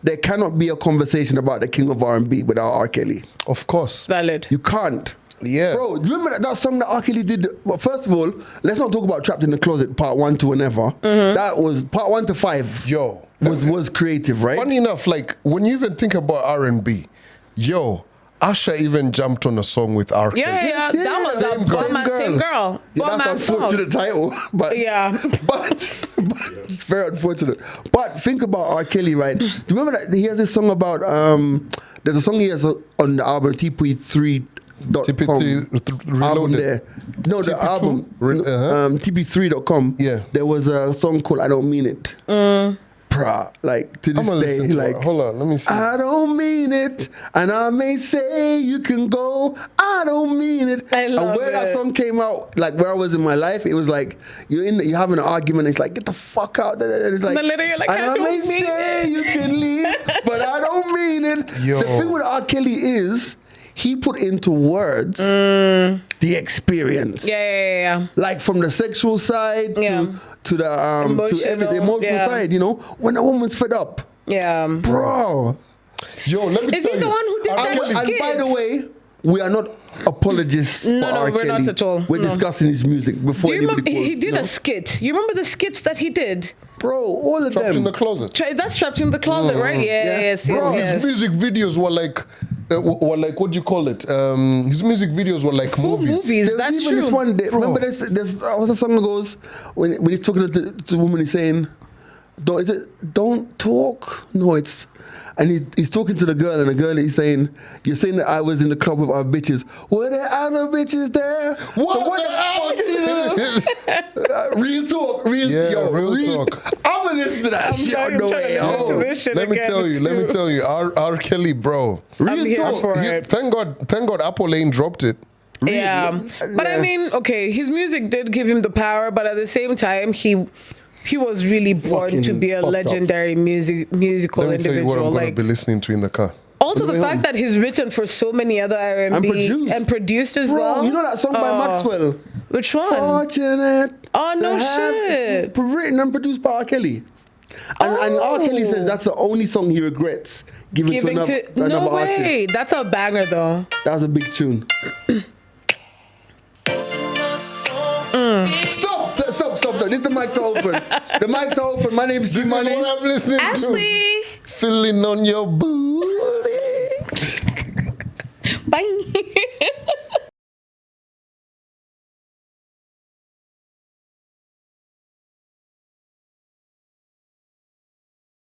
There cannot be a conversation about the king of R&B without R. Kelly. Of course. Valid. You can't. Yeah. Bro, do you remember that song that R. Kelly did? Well, first of all, let's not talk about Trapped in the Closet part 1 to whenever. That was part 1 to 5. Yo. Was creative, right? Funny enough, like when you even think about R&B, yo, Usher even jumped on a song with R. Kelly. Yeah. That was Same a girl. one man, same girl. Yeah, One man that's song. unfortunate title, but Yeah. but very unfortunate. But think about R. Kelly, right? Do you remember that he has this song about there's a song he has on the album TP3.com TP3 album Reloaded. there. No, the TP2? album TP3.com. Yeah. There was a song called I Don't Mean It. Bruh, like to I'm this gonna day, listen to like it. Hold on, let me see. I don't mean it, and I may say you can go. I don't mean it. I love and where that it. song came out, like where I was in my life, it was like you're having an argument. It's like get the fuck out. And it's like, The lady, you're like, and I I don't may mean say it. you can leave, but I don't mean it. Yo. The thing with R. Kelly is he put into words the experience. Yeah. Like from the sexual side Yeah. to the to everything, emotional yeah. side, you know, when a woman's fed up. Yeah. Bro. Yo, let me Is tell he you. the one who did R. that Kelly- And skit? by the way, we are not apologists for No, R. we're Kelly. not at all. We're No. discussing his music before Do you remember anybody he quotes, did you know? a skit? You remember the skits that he did? Bro, all of Trapped in the them. closet. That's Trapped in the Closet, right? Yes. Bro, yes. his music videos were like what do you call it? His music videos were like Full movies. movies. There was That's even true. this one day, remember there's what's the song that goes when he's talking to the woman, he's saying, don't talk? No, it's and he's talking to the girl, and the girl is saying, you're saying that I was in the club with our bitches. Were there other bitches there? What the fuck? Real talk. Real talk. I'm gonna listen to that shit on the way home. Let me tell you, R. Kelly, bro. I'm here for it. Thank God Apple Lane dropped it. Yeah. But I mean, okay, his music did give him the power, but at the same time, he was really born to be a fucked up. legendary musical Let me tell you what I'm individual. going to Like, be listening to in the car. also On the the way fact home. that he's written for so many other R&B and produced as Bro, well. you know that song by Maxwell? Which one? Fortunate. Oh, no to have shit. Written and produced by R. Kelly. And R. Kelly says that's the only song he regrets giving to another no artist. way. That's a banger though. That's a big tune. Stop. This the mics are open. The mics are open. My name's G This is Money. what I'm listening to. Ashley. Filling on your booty. Bye.